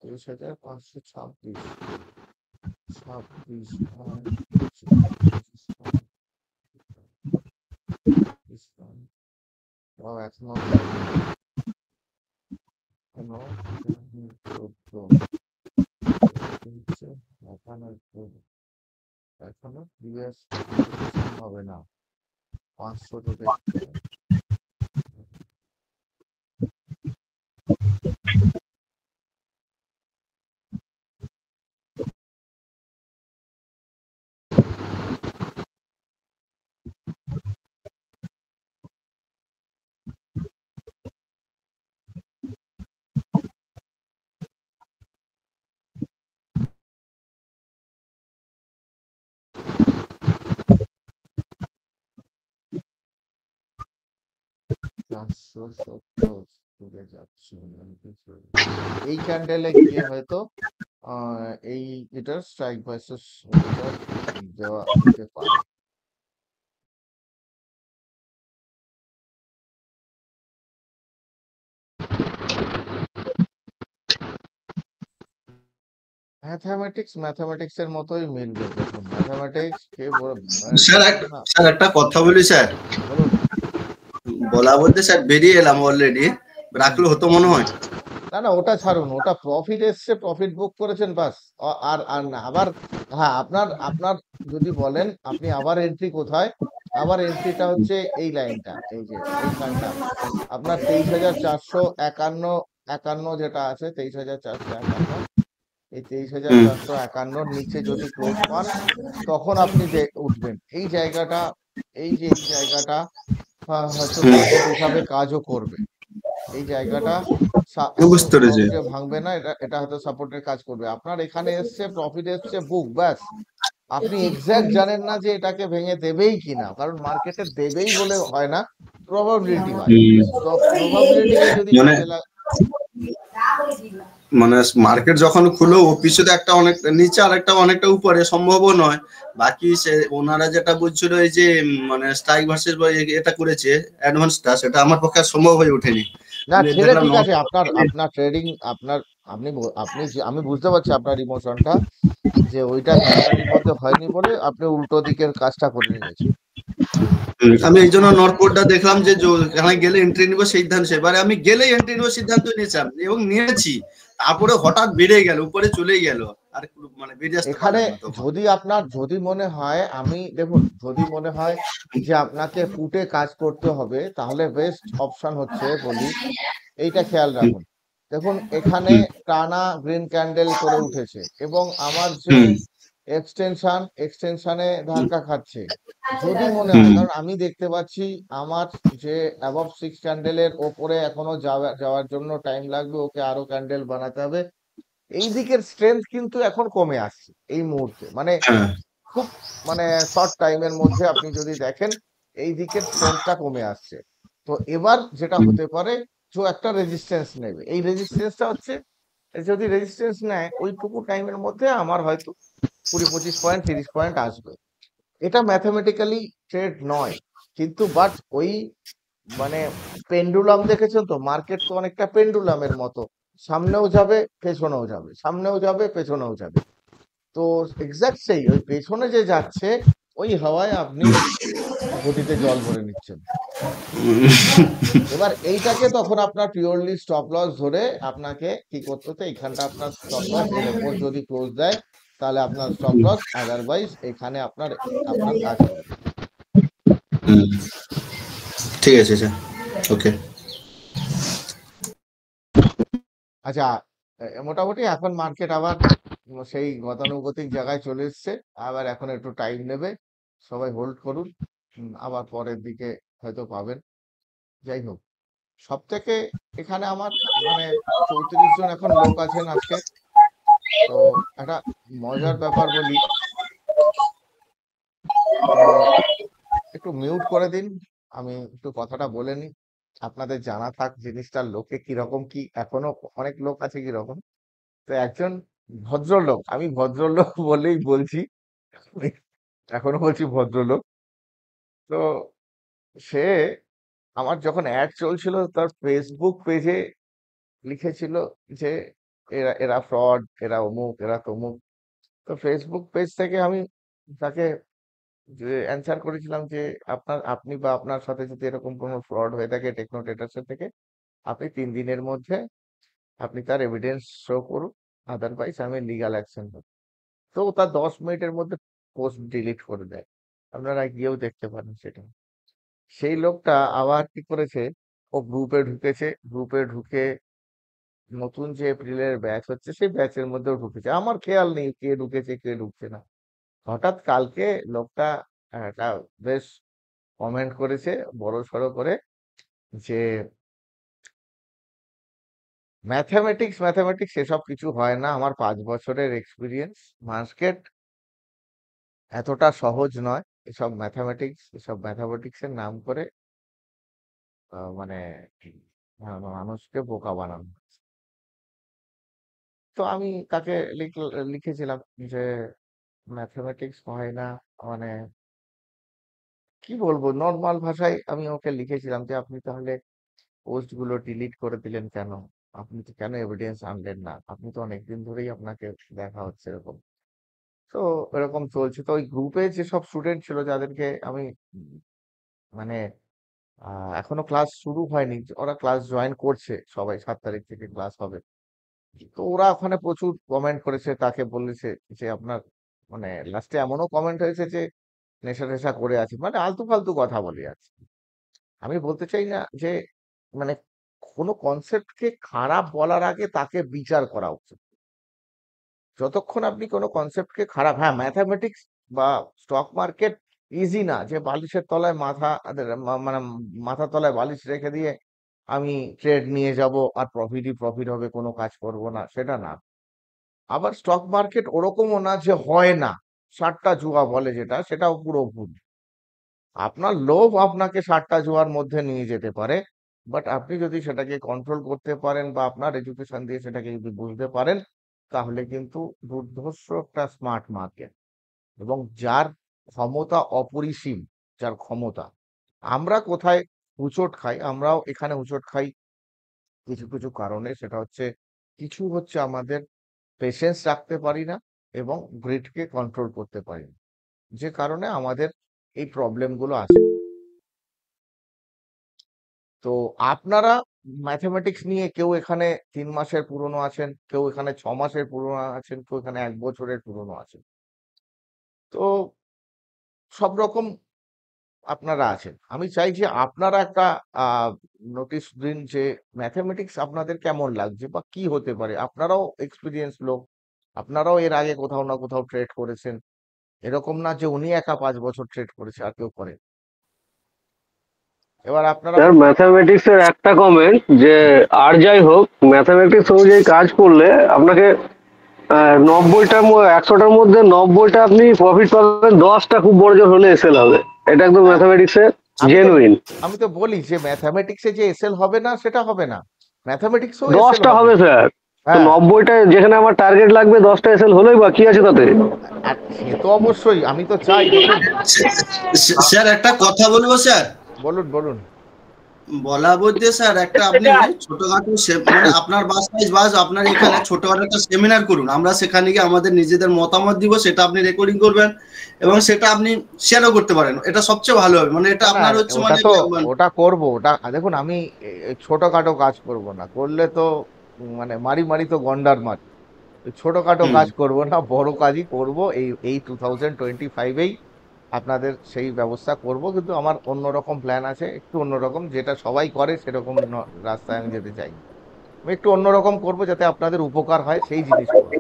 S1: 23,526, 26 এখনো 14 এখনো প্রিভিয়াস হবে না, 500 থেকে এই ক্যান্ডেলে গিয়ে হয়তো এই এটার স্ট্রাইক ভার্সেস দেওয়া দিতে পারে। ম্যাথমেটিক্স এর মতোই মিলবে, দেখুন ম্যাথমেটিক্স
S6: স্যার একটা কথা বলি স্যার, বলা বলতে স্যার বেরিয়ে এলাম অলরেডি, রাখলে হতো মনে হয়।
S1: না না ওটা ছাড়ুন, ওটা প্রফিট এসছে, প্রফিট বুক করেছেন বাস। আর আর না আবার, হ্যাঁ আপনার আপনার যদি বলেন আপনি আবার এন্ট্রি কোথায়, আবার এন্ট্রিটা হচ্ছে এই লাইনটা, এই যে এইখানটা আপনার 23,451 একান্ন যেটা আছে, 23,451, এই 23,451 নিচে যদি ক্লোজ পান তখন আপনি উঠবেন এই জায়গাটা, এই যে এই জায়গাটা হয়তো সাপোর্ট হিসাবে কাজও করবে। এই জায়গাটা
S5: বুঝতে পেরেছি।
S1: সহজে ভাঙবে না, এটা এটা হয়তো সাপোর্টের কাজ করবে। আপনার এখানে এসছে, প্রফিট এসছে, বুক, ব্যাস। আপনি এক্সাক্ট জানেন না যে এটাকে ভেঙে দেবেই কিনা, কারণ মার্কেটে দেবেই বলে হয় না, প্রবাবিলিটি হয়। তো প্রবাবিলিটিকে যদি
S5: মানে
S1: কাজে
S6: মানে মার্কেট যখন খুলো অফিসে তো একটা অনেক নিচে আর একটা অনেকটা উপরে সম্ভবও নয়। বাকি সে ওনারা যেটা বলছিল এই যে মানে স্ট্রাইক ভার্সেস এটা করেছে অ্যাডভান্সটা, সেটা আমার পক্ষে আর সম্ভব হয়ে ওঠেনি।
S1: না
S6: আমি
S1: ছেড়ে
S6: দেখলাম
S1: ঠিক আছে, আপনার আপনার ট্রেডিং, আপনার আপনি আমি বুঝতে পারছি আপনার ইমোশনটা, যে ওইটা ক্যান্ডেলের মধ্যে হয়নি বলে আপনি উল্টো দিকের কাজটা করে নিয়েছেন।
S6: আমি এই জন্য নর্থ পোলটা দেখলাম যে এখানে গেলে এন্ট্রি নিবো সিদ্ধান্ত, এবারে আমি গেলেই এন্ট্রি নিবো সিদ্ধান্ত নিয়েছিলাম এবং নিয়েছি। তারপরে হঠাৎ বেড়ে গেল, উপরে চলে গেল, আর মানে বেরিয়ে আসতে
S1: এখানে
S6: পারলাম না তখন।
S1: যদি আপনার যদি মনে হয়, আমি দেখুন, যদি মনে হয় যে আপনাকে পুটে কাজ করতে হবে, তাহলে বেস্ট অপশন হচ্ছে বলি, এইটা খেয়াল রাখুন। দেখুন এখানে টানা গ্রিন ক্যান্ডেল করে উঠেছে এবং আমার যে এক্সটেনশনে ধাক্কা খাচ্ছে। যদি মনে হয়, কারণ আমি দেখতে পাচ্ছি আমার যে অ্যাবভ 6 ক্যান্ডেলের ওপরে এখনো যাওয়ার জন্য টাইম লাগবে, ওকে আরো ক্যান্ডেল বানাতে হবে। এই দিকের স্ট্রেংথ কিন্তু এখন কমে আসছে এই মুহূর্তে, মানে খুব মানে শর্ট টাইমের মধ্যে আপনি যদি দেখেন এই দিকের স্ট্রেংথটা কমে আসছে। তো এবার যেটা হতে পারে, যে একটা রেজিস্ট্যান্স নেবে, এই রেজিস্ট্যান্সটা হচ্ছে, যদি রেজিস্ট্যান্স নেয় ওইটুকু টাইমের মধ্যে আমার হয়তো 20-25 পয়েন্ট 30 পয়েন্ট আসবে। এটা ম্যাথমেটিক্যালি ট্রেড নয়, কিন্তু বাট ওই মানে পেন্ডুলাম দেখেছেন তো, মার্কেট তো অনেকটা পেন্ডুলামের মতো, সামনেও যাবে পেছনেও যাবে, সামনেও যাবে পেছনেও যাবে। তো এক্সাক্ট সেই ওই পেছনে যে যাচ্ছে ওই হাওয়ায় আপনি ঘটিতে জল ভরে নিচ্ছেন। এবার এইটাকে তখন আপনার পিওরলি স্টপ লস ধরে আপনাকে কি করতে হতো, এইখানটা আপনার স্টপ লস, এর উপর যদি ক্লোজ দেয় তাহলে আপনার স্টপ লস, আদারওয়াইজ এখানে আপনার আপনার কাজ হবে।
S6: ঠিক আছে স্যার, ওকে।
S1: আচ্ছা, মোটামুটি এখন মার্কেট আবার সেই গতানুগতিক জায়গায় চলে এসছে। আবার এখন একটু টাইম নেবে, সবাই হোল্ড করুন, আবার পরের দিকে হয়তো পাবেন। যাই হোক, সব থেকে এখানে আমার মানে 34 জন এখন লোক আছেন আজকে। তো একটা মজার ব্যাপার বলি, তো একটু মিউট করে দিন, আমি একটু কথাটা বলে নিই, আপনাদের জানা থাক জিনিসটা লোকে কিরকম, কি এখনো অনেক লোক আছে কিরকম। তো একজন ভদ্রলোক, আমি ভদ্রলোক বলেই বলছি, এখনো বলছি ভদ্রলোক। তো সে আমার যখন অ্যাড চলছিল তার ফেসবুক পেজে লিখেছিল যে এরা এরা ফ্রড, এরা অমুক, এরা তমুক। তো ফেসবুক পেজ থেকে আমি তাকে যে অ্যান্সার করেছিলাম যে আপনি বা আপনার সাথে যদি এরকম কোনো ফ্রড হয়ে থাকে টেকনো ট্রেডার্সের থেকে, আপনি 3 দিনের মধ্যে আপনি তার এভিডেন্স শো করুন, আদারওয়াইজ আমি লিগাল অ্যাকশন নেব। তো ও তার 10 মিনিটের মধ্যে পোস্ট ডিলিট করে দেয়, আপনারা গিয়েও দেখতে পারেন সেটা। সেই লোকটা আবার কি করেছে, ও গ্রুপে ঢুকেছে, গ্রুপে ঢুকে নতুন যে এপ্রিলের ব্যাচ হচ্ছে সেই ব্যাচের মধ্যেও ঢুকেছে, আমার খেয়াল নেই কে ঢুকেছে কে ঢুকছে না। হঠাৎ কালকে লোকটা একটা বেশ কমেন্ট করেছে বড় সড়ো করে, যে ম্যাথামেটিক্স ম্যাথামেটিক্স এসব কিছু হয় না, আমার 5 বছরের এক্সপিরিয়েন্স, মার্কেট এতটা সহজ নয়, এসব ম্যাথামেটিক্সের নাম করে মানে মানুষকে বোকা বানানো। তো আমি তাকে লিখেছিলাম যে ম্যাথামেটিক্স হয় না, মানে কি বলবো, নর্মাল ভাষায় আমি ওকে লিখেছিলাম যে আপনি তাহলে পোস্ট গুলো ডিলিট করে দিলেন কেন, আপনি তো কেন এভিডেন্স আনলেন না, আপনি তো অনেকদিন ধরেই আপনাকে দেখা হচ্ছে এরকম। তো এরকম চলছে। তো ওই গ্রুপে যেসব স্টুডেন্ট ছিল যাদেরকে আমি মানে এখনো ক্লাস শুরু হয়নি, ওরা ক্লাস জয়েন করছে সবাই, 7 তারিখ থেকে ক্লাস হবে। তো ওরা ওখানে প্রচুর কমেন্ট করেছে, তাকে বলেছে যে আপনার মানে লাস্টে এমনও কমেন্ট হয়েছে যে নেশা টেশা করে আছে, মানে আলতু ফালতু কথা বলে আছে। আমি বলতে চাই না যে মানে কোনো কনসেপ্টকে খারাপ বলার আগে তাকে বিচার করা উচিত। যতক্ষণ আপনি কোনো কনসেপ্টকে খারাপ, হ্যাঁ ম্যাথামেটিক্স বা স্টক মার্কেট ইজি না যে বালিশের তলায় মাথা মানে মাথার তলায় বালিশ রেখে দিয়ে আমি ট্রেড নিয়ে যাব আর প্রফিটই প্রফিট হবে, কোনো কাজ করব না, সেটা না। আবার স্টক মার্কেট ওরকমও না যে হয় না, 60টা জুয়া বলে যেটা, সেটাও পুরো ভুল। আপনার লোভ আপনাকে 60টা জুয়ার মধ্যে নিয়ে যেতে পারে, বাট আপনি যদি সেটাকে কন্ট্রোল করতে পারেন বা আপনার এডুকেশন দিয়ে সেটাকে যদি বুঝতে পারেন, তাহলে কিন্তু দুর্ধর্ষ একটা স্মার্ট মার্কেট, এবং যার ক্ষমতা অপরিসীম, যার ক্ষমতা। আমরা কোথায় হুঁচট খাই, আমরাও এখানে হুঁচট খাই কিছু কিছু কারণে, সেটা হচ্ছে কিছু হচ্ছে আমাদের পেশেন্স রাখতে পারি না এবং গ্রিডকে কন্ট্রোল করতে পারি না, যে কারণে আমাদের এই প্রবলেমগুলো আসে। তো আপনারা ম্যাথমেটিক্স নিয়ে কেউ এখানে 3 মাসের পুরনো আছেন, কেউ এখানে 6 মাসের পুরনো আছেন, কেউ এখানে 1 বছরের পুরনো আছেন। তো সব রকম আপনারা আছেন। আমি চাই যে আপনারা একটা নোটিশ দিন যে ম্যাথমেটিক্স আপনাদের কেমন লাগছে বা কি হতে পারে। আপনারাও এক্সপিরিয়েন্স লোক, আপনারাও এর আগে কোথাও না কোথাও ট্রেড করেছেন। এরকম না যে উনি একা 5 বছর ট্রেড করেছে আর কেউ করে। এবার আপনারা
S7: স্যার ম্যাথামেটিক্স এর একটা কমেন্ট যে আর যাই হোক ম্যাথামেটিক্স অনুযায়ী কাজ করলে আপনাকে 90টা 100টার মধ্যে 90টা আপনি প্রফিট পাবেন, 10টা খুব বড় জোর হলে এসএল হবে। এটা একদম
S1: হ্যাঁ,
S7: ম্যাথামেটিক্স এর
S1: আমি তো
S7: জেনুইন।
S1: আমি তো বলি যে ম্যাথামেটিক্সে যে এসএল হবে না সেটা হবে না। ম্যাথামেটিক্সেও এসএল
S7: 10টা
S1: হবে।
S7: হবে স্যার। তো
S1: হ্যাঁ,
S7: 90টা যেখানে আমার টার্গেট লাগবে 10টা এসএল হলেই বা কি আছে তাতে।
S1: আর সে তো অবশ্যই, আমি তো চাই। দেখুন,
S6: স্যার একটা কথা বলবো স্যার,
S1: বলুন বলুন।
S6: বলা বলতে স্যার একটা আপনি ছোটখাটো মানে আপনার বাসায় বাস আপনার এখানে ছোটখাটো একটা সেমিনার করুন, আমরা সেখানে গিয়ে আমাদের নিজেদের মতামত দিব, সেটা আপনি রেকর্ডিং করবেন এবং সেটা আপনি শেয়ারও করতে পারেন, এটা সবচেয়ে ভালো হবে। মানে এটা
S1: না না,
S6: আপনার হচ্ছে
S1: ওটা
S6: মানে
S1: তো ওটা করব, ওটা দেখুন আমি ছোটখাটো কাজ করব না, করলে তো মানে মারি মারি তো গন্ডার মারি। ছোটখাটো
S6: হুম।
S1: কাজ করব না, বড় কাজই করব। এই এই 2025-এই আপনাদের সেই ব্যবস্থা করব, কিন্তু আমার অন্যরকম প্ল্যান আছে, একটু অন্যরকম, যেটা সবাই করে সেরকম রাস্তায় আমি যেতে চাই। আমি একটু অন্যরকম করব যাতে আপনাদের উপকার হয়, সেই জিনিস করব।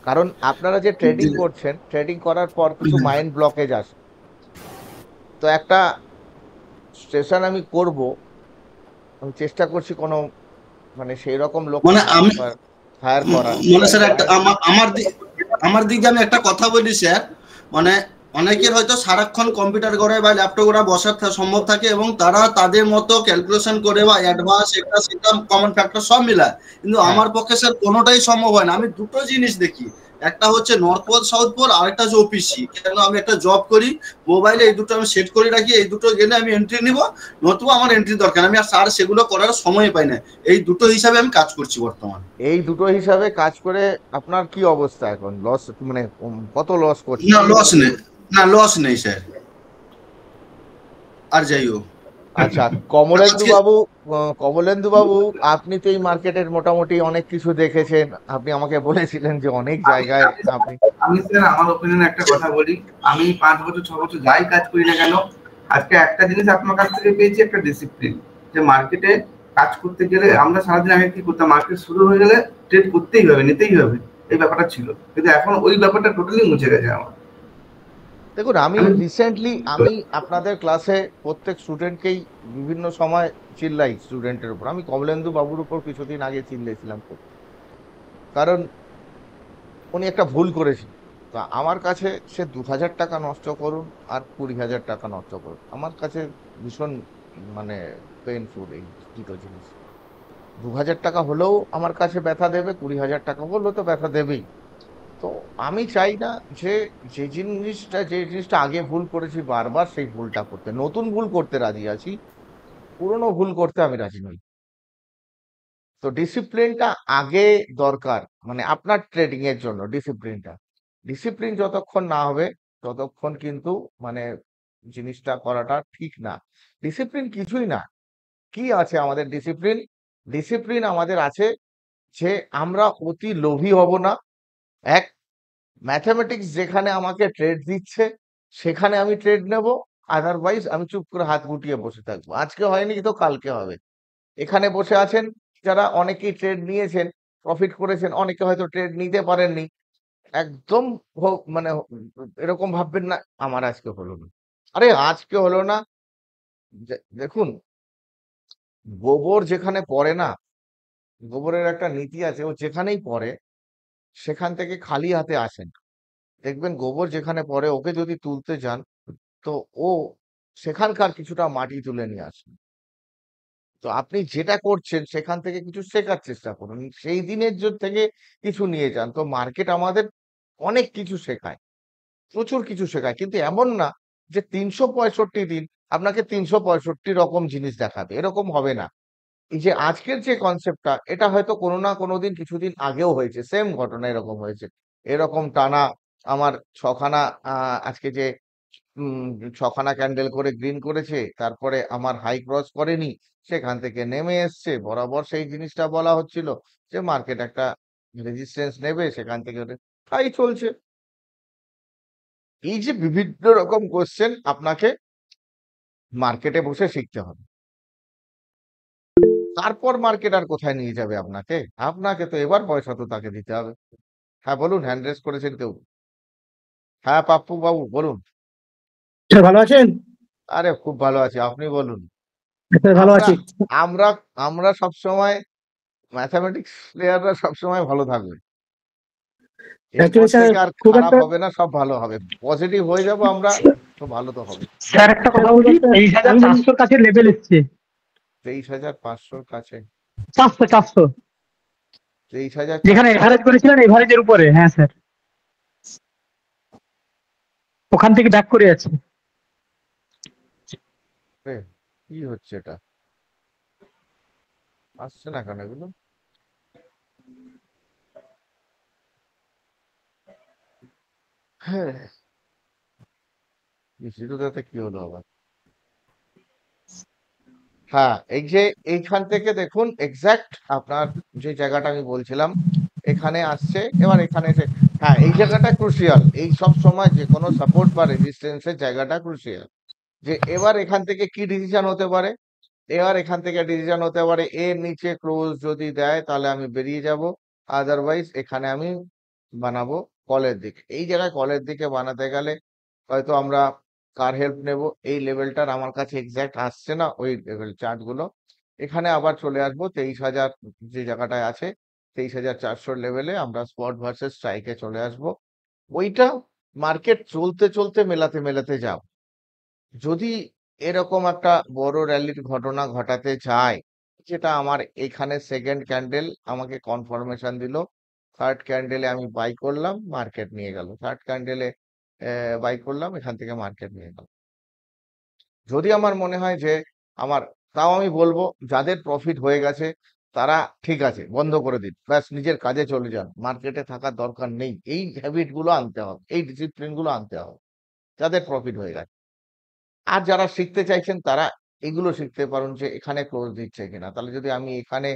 S1: কারণ আপনারা যে ট্রেডিং করছেন, ট্রেডিং করার পর কিছু মাইন্ড ব্লকেজ আসে। তো একটা স্টেশন আমি করব, আমি চেষ্টা করছি কোনো মানে সেই রকম লোককে
S6: মানে আমি
S1: হায়ার করার।
S6: মানে স্যার একটা আমার দিক দিয়ে আমি একটা কথা বলি স্যার, মানে অনেকের হয়তো সারাক্ষণ কম্পিউটার করে বা ল্যাপটপ করে বসার সম্ভব থাকে এবং তারা তাদের মতো ক্যালকুলেশন করে বা অ্যাডভান্স এটা সেটা কমন ফ্যাক্টর সব মিলায়, কিন্তু
S1: হ্যাঁ,
S6: আমার পক্ষে স্যার কোনোটাই সম্ভব হয় না। আমি দুটো জিনিস দেখি, একটা হচ্ছে নর্থ পোল সাউথ পোল, আর একটা হচ্ছে ওপিসি। কেন আমি একটা জব করি, মোবাইলে এই দুটো আমি সেট করে রাখি, এই দুটো গেলে আমি এন্ট্রি নিব, নতুবা আমার এন্ট্রি দরকার, আমি আর স্যার সেগুলো করার সময় পাই না। এই দুটো হিসাবে আমি কাজ করছি বর্তমানে।
S1: এই দুটো হিসাবে কাজ করে আপনার কি অবস্থা এখন? লস মানে কত লস করছেন?
S6: না লস নেই, না লস নেই স্যার। আর যাই হোক,
S1: আচ্ছা, কমলেন্দু
S6: আজকে
S1: বাবু, কমলেন্দু বাবু, আপনি তো এই মার্কেটের মোটামুটি অনেক কিছু দেখেছেন। আপনি আমাকে বলেছিলেন যে অনেক জায়গায় আপনি
S4: আমি স্যার আমার ওপিনিয়ন একটা কথা বলি, আমি 5 বছর 6 বছর যাই কাজ করি না কেন, আজকে একটা জিনিস আপনার কাছ থেকে পেয়েছি, একটা ডিসিপ্লিন। যে মার্কেটে কাজ করতে গেলে আমরা সারাদিন আগে কি করতাম, মার্কেট শুরু হয়ে গেলে ট্রেড করতেই হবে, নিতেই হবে, এই ব্যাপারটা ছিল। কিন্তু এখন ওই ব্যাপারটা টোটালি মুছে গেছে আমার।
S1: দেখুন, আমি রিসেন্টলি আমি আপনাদের ক্লাসে প্রত্যেক স্টুডেন্টকেই বিভিন্ন সময় চিল্লাই স্টুডেন্টের উপর। আমি কমলেন্দু বাবুর উপর কিছুদিন আগে চিল্লেছিলাম খুব। কারণ উনি একটা ভুল করেছেন। তা আমার কাছে সে 2000 টাকা নষ্ট করুন আর 20,000 টাকা নষ্ট করুন, আমার কাছে ভীষণ মানে পেইনফুল এই দুটো জিনিস। 2000 টাকা হলেও আমার কাছে ব্যথা দেবে, 20,000 টাকা হলেও তো ব্যথা দেবেই। তো আমি চাই না যে যে জিনিসটা আগে ভুল করেছি বারবার সেই ভুলটা করতে। নতুন ভুল করতে রাজি আছি, পুরনো ভুল করতে আমি রাজি নই। তো ডিসিপ্লিনটা আগে দরকার, মানে আপনার ট্রেডিং এর জন্য ডিসিপ্লিন যতক্ষণ না হবে ততক্ষণ কিন্তু মানে জিনিসটা করাটা ঠিক না। ডিসিপ্লিন কিছুই না। কি আছে আমাদের ডিসিপ্লিন? ডিসিপ্লিন আমাদের আছে যে আমরা অতি লোভী হব না। এক, ম্যাথমেটিক্স যেখানে আমাকে ট্রেড দিচ্ছে সেখানে আমি ট্রেড নেব, আদারওয়াইজ আমি চুপ করে হাত গুটিয়ে বসে থাকবো। আজকে হয়নি তো কালকে হবে। এখানে বসে আছেন যারা অনেকেই ট্রেড নিয়েছেন, প্রফিট করেছেন, অনেকে হয়তো ট্রেড নিতে পারেননি। একদম মানে এরকম ভাববেন না আমার আজকে হলো না। আরে আজকে হলো না, দেখুন গোবর যেখানে পড়ে না, গোবরের একটা নীতি আছে, ও যেখানেই পড়ে সেখান থেকে খালি হাতে আসেন। দেখবেন গোবর যেখানে পড়ে ওকে যদি তুলতে যান তো ও সেখানকার কিছুটা মাটি তুলে নিয়ে আসে। তো আপনি যেটা করছেন সেখান থেকে কিছু শেখার চেষ্টা করুন, সেই দিনের থেকে কিছু নিয়ে যান। তো মার্কেট আমাদের অনেক কিছু শেখায়, প্রচুর কিছু শেখায়, কিন্তু এমন না যে ৩৬৫ দিন আপনাকে ৩৬৫ রকম জিনিস দেখাবে, এরকম হবে না। এই যে আজকের যে কনসেপ্টটা, এটা হয়তো কোনো না কোনোদিন কিছুদিন আগেও হয়েছে, সেম ঘটনা এরকম হয়েছে। এরকম টানা আমার ছখানা আজকে যে ৬ খানা ক্যান্ডেল করে গ্রিন করেছে, তারপরে আমার হাই ক্রস করেনি, সেখান থেকে নেমে এসছে। বরাবর সেই জিনিসটা বলা হচ্ছিল যে মার্কেট একটা রেজিস্ট্যান্স নেবে, সেখান থেকে তাই চলছে। এই যে বিভিন্ন রকম কোশ্চেন আপনাকে মার্কেটে বসে শিখতে হবে। তারপর মার্কেট আর কোথায় নিয়ে যাবে আপনাকে? আপনাকে তো এবার পয়সা তো তাকে দিতে হবে। হ্যাঁ বলুন, হ্যান্ড রেজ করেছেন কেউ? হ্যাঁ পাপ্পু বাবু বলুন।
S9: স্যার ভালো আছেন?
S1: আরে খুব ভালো আছি, আপনি বলুন।
S9: স্যার ভালো
S1: আমরা
S9: আছি।
S1: আমরা আমরা সবসময় ম্যাথামেটিক্স প্লেয়াররা সবসময় ভালো থাকবে। এরপর
S9: অ্যাকচুয়ালি স্যার
S1: থেকে আর
S9: খুব
S1: খারাপ
S9: একটা
S1: হবে না, সব ভালো হবে। পজিটিভ হয়ে যাব আমরা, তো ভালো তো হবে।
S10: স্যার একটা কথা বলি, 23,400 কাছে লেভেল এসছে।
S1: 23,500 কাছে,
S10: 400 যেখানে
S1: 23,400
S10: এভারেজ করেছিলেন এভারেজের উপরে। হ্যাঁ স্যার, ওখান থেকে ব্যাক করে যাচ্ছে।
S1: কি হচ্ছে এটা? আসছে না কেন এগুলো? হ্যাঁ, জিরোটাতে কি হলো আবার? হ্যাঁ, এই যে এইখান থেকে দেখুন এক্সাক্ট আপনার যে জায়গাটা আমি বলছিলাম, এখানে আসছে, এবার এখানে এসে হ্যাঁ এই জায়গাটা ক্রুশিয়াল। এই সব সময় যে কোনো সাপোর্ট বা রেজিস্ট্যান্সের জায়গাটা ক্রুশিয়াল। যে এবার এখান থেকে কি ডিসিশন হতে পারে? এবার এখান থেকে ডিসিশন হতে পারে এর নিচে ক্লোজ যদি দেয় তাহলে আমি বেরিয়ে যাব, আদারওয়াইজ এখানে আমি বানাবো কলের দিকে। এই জায়গায় কলের দিকে বানাতে গেলে হয়তো আমরা কার হেল্প নেব? এই লেভেলটার আমার কাছে এক্সাক্ট আসছে না ওই লেভেল চার্টগুলো। এখানে আবার চলে আসবো 23,000 যে জায়গাটায় আছে, 23,400 লেভেলে আমরা স্পট ভার্সেস স্ট্রাইকে চলে আসবো। ওইটা মার্কেট চলতে চলতে মেলাতে মেলাতে যাও। যদি এরকম একটা বড় র্যালির ঘটনা ঘটাতে চায়, যেটা আমার এখানে সেকেন্ড ক্যান্ডেল আমাকে কনফার্মেশন দিল, থার্ড ক্যান্ডেলে আমি বাই করলাম, মার্কেট নিয়ে গেল। থার্ড ক্যান্ডেলে বাই করলাম, এখান থেকে মার্কেট নিয়ে গেল। যদি আমার মনে হয় যে আমার, তাও আমি বলবো যাদের প্রফিট হয়ে গেছে তারা ঠিক আছে বন্ধ করে দিন, ব্যাস নিজের কাজে চলে যান, মার্কেটে থাকার দরকার নেই। এই হ্যাবিট গুলো আনতে হবে, এই ডিসিপ্লিন গুলো আনতে হবে যাদের প্রফিট হয়ে গেছে। আর যারা শিখতে চাইছেন তারা এগুলো শিখতে পারুন যে এখানে ক্লোজ দিচ্ছে কিনা। তাহলে যদি আমি এখানে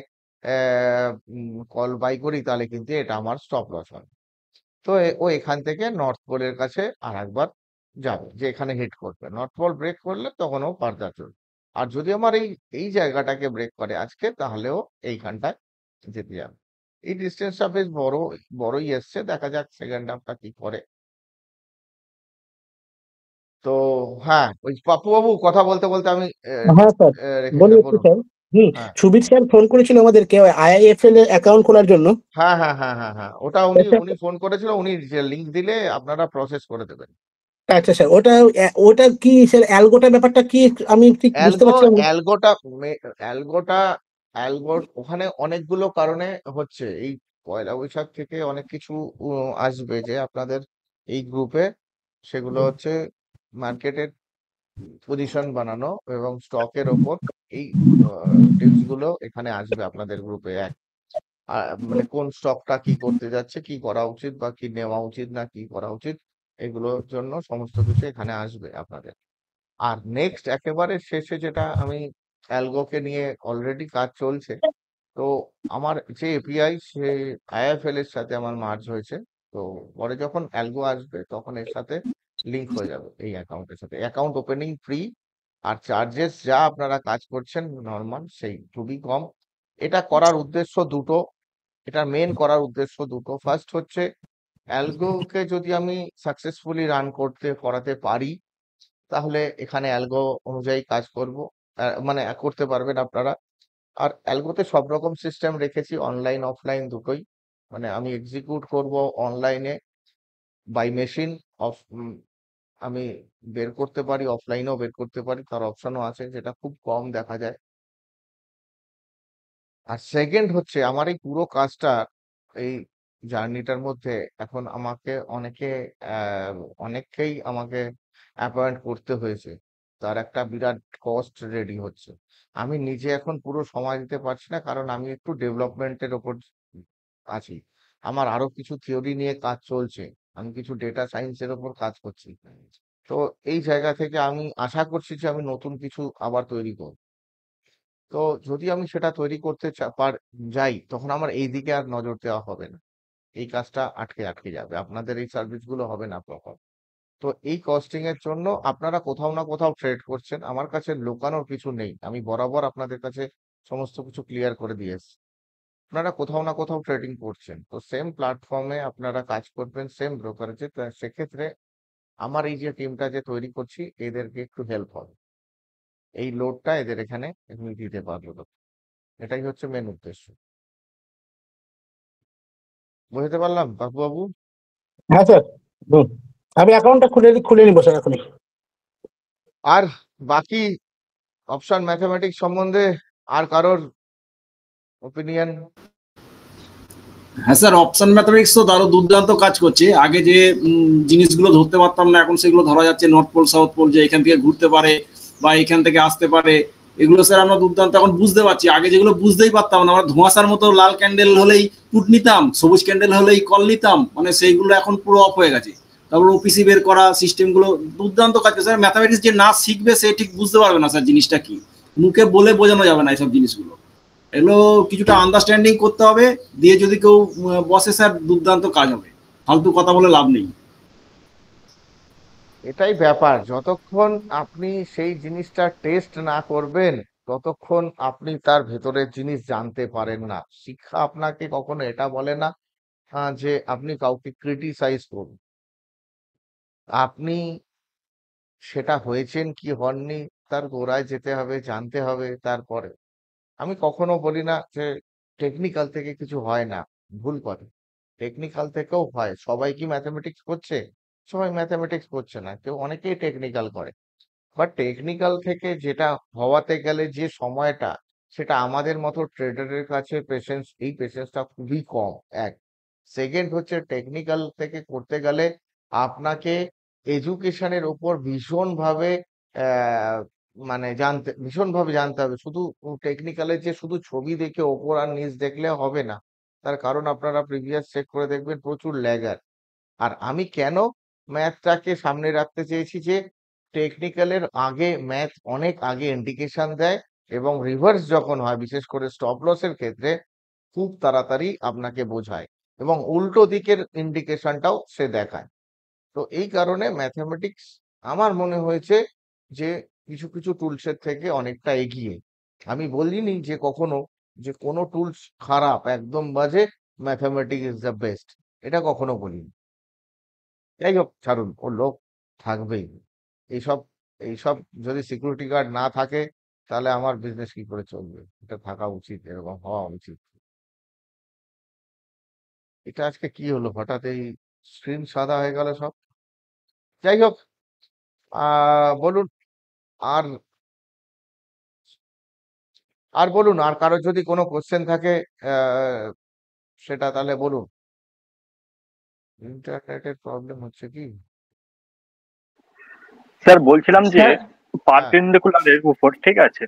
S1: কল বাই করি তাহলে কিন্তু এটা আমার স্টপ লস হবে। তো ও এখান থেকে নর্থ পোলের কাছে আর একবার যাবে, যে এখানে হিট করবে। নর্থ পোল ব্রেক করলে তখন ও ফার্দার চলবে। আর যদি আমার এই জায়গাটাকে ব্রেক করে আজকে, তাহলেও এইখানটায় যেতে যাবে। এই ডিস্টেন্সটা বেশ বড়ই এসছে, দেখা যাক সেকেন্ড হাফটা কি করে। তো হ্যাঁ, ওই পাপ্পু বাবু কথা বলতে বলতে আমি
S9: হ্যাঁ স্যার বলি
S1: রেখেছিলাম,
S9: একটু
S1: বলুন।
S9: স্যার।
S1: হ্যাঁ
S9: সুবিত স্যার ফোন করেছিল আমাদেরকে আইআইএফএল এর অ্যাকাউন্ট খোলার জন্য।
S1: হ্যাঁ হ্যাঁ হ্যাঁ হ্যাঁ হ্যাঁ, ওটা উনি ফোন করেছিল, উনি লিঙ্ক দিলে আপনারা প্রসেস করে দেবেন।
S9: আচ্ছা স্যার, ওটা কি স্যার, অ্যালগোটা ব্যাপারটা কি আমি ঠিক বুঝতে পারছিলাম না।
S1: অ্যালগো ওখানে অনেকগুলো কারণে হচ্ছে। এই পয়লা বৈশাখ থেকে অনেক কিছু আসবে যে আপনাদের এই গ্রুপে, সেগুলো হচ্ছে মার্কেটের পজিশন বানানো এবং স্টকের ওপর এই টিপস গুলো এখানে আসবে আপনাদের গ্রুপে। মানে কোন স্টকটা কি করতে যাচ্ছে, কি করা উচিত বা কি নেওয়া উচিত না কি করা উচিত, এগুলোর জন্য সমস্ত কিছু এখানে আসবে আপনাদের। আর নেক্সট একেবারে শেষে যেটা আমি অ্যালগোকে নিয়ে অলরেডি কাজ চলছে, তো আমার যে এপিআই সে আইএফএল এর সাথে আমার মার্জ হয়েছে। তো পরে যখন অ্যালগো আসবে তখন এর সাথে লিংক হয়ে যাবে এই অ্যাকাউন্টের সাথে। অ্যাকাউন্ট ওপেনিং ফ্রি, আর চার্জেস যা আপনারা কাজ করছেন নর্মাল সেই খুবই কম। এটা করার উদ্দেশ্য দুটো, এটা মেন করার উদ্দেশ্য দুটো। ফার্স্ট হচ্ছে অ্যালগোকে যদি আমি সাকসেসফুলি রান করাতে পারি, তাহলে এখানে অ্যালগো অনুযায়ী কাজ করব, মানে করতে পারবেন আপনারা। আর অ্যালগোতে সব রকম সিস্টেম রেখেছি, অনলাইন অফলাইন দুটোই। মানে আমি এক্সিকিউট করব অনলাইনে বাই মেশিন, অফ আমি বের করতে পারি, অফলাইনেও বের করতে পারি, তার অপশনও আছে, যেটা খুব কম দেখা যায়। আর সেকেন্ড হচ্ছে আমার এই পুরো কাজটা, এই জার্নিটার মধ্যে এখন আমাকে অনেককেই আমাকে অ্যাপয়েন্ট করতে হয়েছে, তার একটা বিরাট কস্ট রেডি হচ্ছে। আমি নিজে এখন পুরো সময় দিতে পারছি না, কারণ আমি একটু ডেভেলপমেন্টের ওপর আছি। আমার আরো কিছু থিওরি নিয়ে কাজ চলছে, আমি কিছু ডেটা সায়েন্সের ওপর কাজ করছি। তো এই জায়গা থেকে আমি আশা করছি যে আমি নতুন কিছু আবার তৈরি করব। তো যদি আমি সেটা তৈরি করতে যাই, তখন আমার এই দিকে আর নজর দেওয়া হবে না, এই কাজটা আটকে আটকে যাবে, আপনাদের এই সার্ভিসগুলো হবে না প্রপার। তো এই কস্টিং এর জন্য আপনারা কোথাও না কোথাও ট্রেড করছেন, আমার কাছে লুকানোর কিছু নেই, আমি বরাবর আপনাদের কাছে সমস্ত কিছু ক্লিয়ার করে দিয়েছি। আপনারা কোথাও না কোথাও ট্রেডিং করছেন, তো সেম প্ল্যাটফর্মে আপনারা কাজ করবেন, সেম ব্রোকারেজে। সেক্ষেত্রে আমার এই যে টিমটা যে তৈরি করছি, এদেরকে একটু হেল্প হবে, এই লোডটা এদের এখানে আমি দিতে পারবো তো। এটাই হচ্ছে মেন উদ্দেশ্য। বুঝতে পারলাম বাবু?
S9: হ্যাঁ স্যার, আমি অ্যাকাউন্টটা খুলে নিবো স্যার এখনই।
S1: আর বাকি অপশন ম্যাথমেটিক্স সম্বন্ধে আর কারোর ওপিনিয়ন?
S5: হ্যাঁ স্যার, অপশন ম্যাথমেটিক্স তো আরো দুর্দান্ত কাজ করছে। আগে যে জিনিসগুলো ধরতে পারতাম না, এখন সেগুলো ধরা যাচ্ছে। নর্থ পোল সাউথ পোল, যে এখান থেকে ঘুরতে পারে বা এখান থেকে আসতে পারে, এগুলো স্যার আমরা দুর্দান্ত এখন বুঝতে পারছি। আগে যেগুলো বুঝতেই পারতাম না, আমরা ধোঁয়াশার মতো লাল ক্যান্ডেল হলেই পুট নিতাম, সবুজ ক্যান্ডেল হলেই কল নিতাম, মানে সেইগুলো এখন পুরো অফ হয়ে গেছে। তারপর ওপিসি বের করা, সিস্টেমগুলো দুর্দান্ত কাজ করছে স্যার। ম্যাথমেটিক্স যে না শিখবে সে ঠিক বুঝতে পারবে না স্যার জিনিসটা কি, মুখে বলে বোঝানো যাবে না এইসব জিনিসগুলো। এগুলো কিছুটা আন্ডারস্ট্যান্ডিং করতে হবে, দিয়ে যদি কেউ বসে স্যার দুর্দান্ত কাজ হবে, ফালতু কথা বলে লাভ নেই।
S1: এটাই ব্যাপার, যতক্ষণ আপনি সেই জিনিসটা টেস্ট না করবেন ততক্ষণ আপনি তার ভেতরের জিনিস জানতে পারেন না। শিক্ষা আপনাকে কখনো এটা বলে না যে আপনি কাউকে ক্রিটিসাইজ করুন, আপনি সেটা হয়েছেন কি হননি তার গোড়ায় যেতে হবে, জানতে হবে। তারপরে আমি কখনো বলি না যে টেকনিক্যাল থেকে কিছু হয় না, ভুল করে, টেকনিক্যাল থেকেও হয়। সবাই কি ম্যাথমেটিক্স করছে? সবাই ম্যাথমেটিক্স করছে না, কেউ অনেকেই টেকনিক্যাল করে। বাট টেকনিক্যাল থেকে যেটা হওয়াতে গেলে যে সময়টা, সেটা আমাদের মতো ট্রেডারের কাছে এই পেশেন্সটা খুবই কম। এক, সেকেন্ড হচ্ছে টেকনিক্যাল থেকে করতে গেলে আপনাকে এডুকেশনের ওপর ভীষণভাবে মানে ভীষণভাবে জানতে হবে। শুধু টেকনিক্যালের যে শুধু ছবি দেখে ওপর আর নিচ দেখলে হবে না, তার কারণ আপনারা প্রিভিয়াস চেক করে দেখবেন প্রচুর ল্যাগার। আর আমি কেন ম্যাথটাকে সামনে রাখতে চেয়েছি, যে টেকনিক্যালের আগে ম্যাথ অনেক আগে ইন্ডিকেশন দেয়, এবং রিভার্স যখন হয়, বিশেষ করে স্টপ লসের ক্ষেত্রে, খুব তাড়াতাড়ি আপনাকে বোঝায়, এবং উল্টো দিকের ইন্ডিকেশনটাও সে দেখায়। তো এই কারণে ম্যাথমেটিক্স আমার মনে হয়েছে যে কিছু কিছু টুলসের থেকে অনেকটা এগিয়ে। আমি বলিনি যে কখনো যে কোনো টুলস খারাপ, একদম বাজে, ম্যাথমেটিক্স ইজ দ্য বেস্ট, এটা কখনো বলিনি। যাই হোক, ছাড়ুন, ও লোক থাকবেই। এইসব এইসব যদি সিকিউরিটি গার্ড না থাকে, তাহলে আমার বিজনেস কি করে চলবে? এটা থাকা উচিত, এরকম হওয়া উচিত। এটা আজকে কি হলো হঠাৎ, এই স্ক্রিন সাদা হয়ে গেল সব। যাই হোক, বলুন। আর আর বলুন, আর কারোর যদি কোনো কোশ্চেন থাকে সেটা তাহলে বলুন। ইন্টারনেটের প্রবলেম হচ্ছে কি?
S2: স্যার বলছিলাম যে
S1: হ্যাঁ,
S2: পারপেন্ডিকুলারের উপর, ঠিক আছে,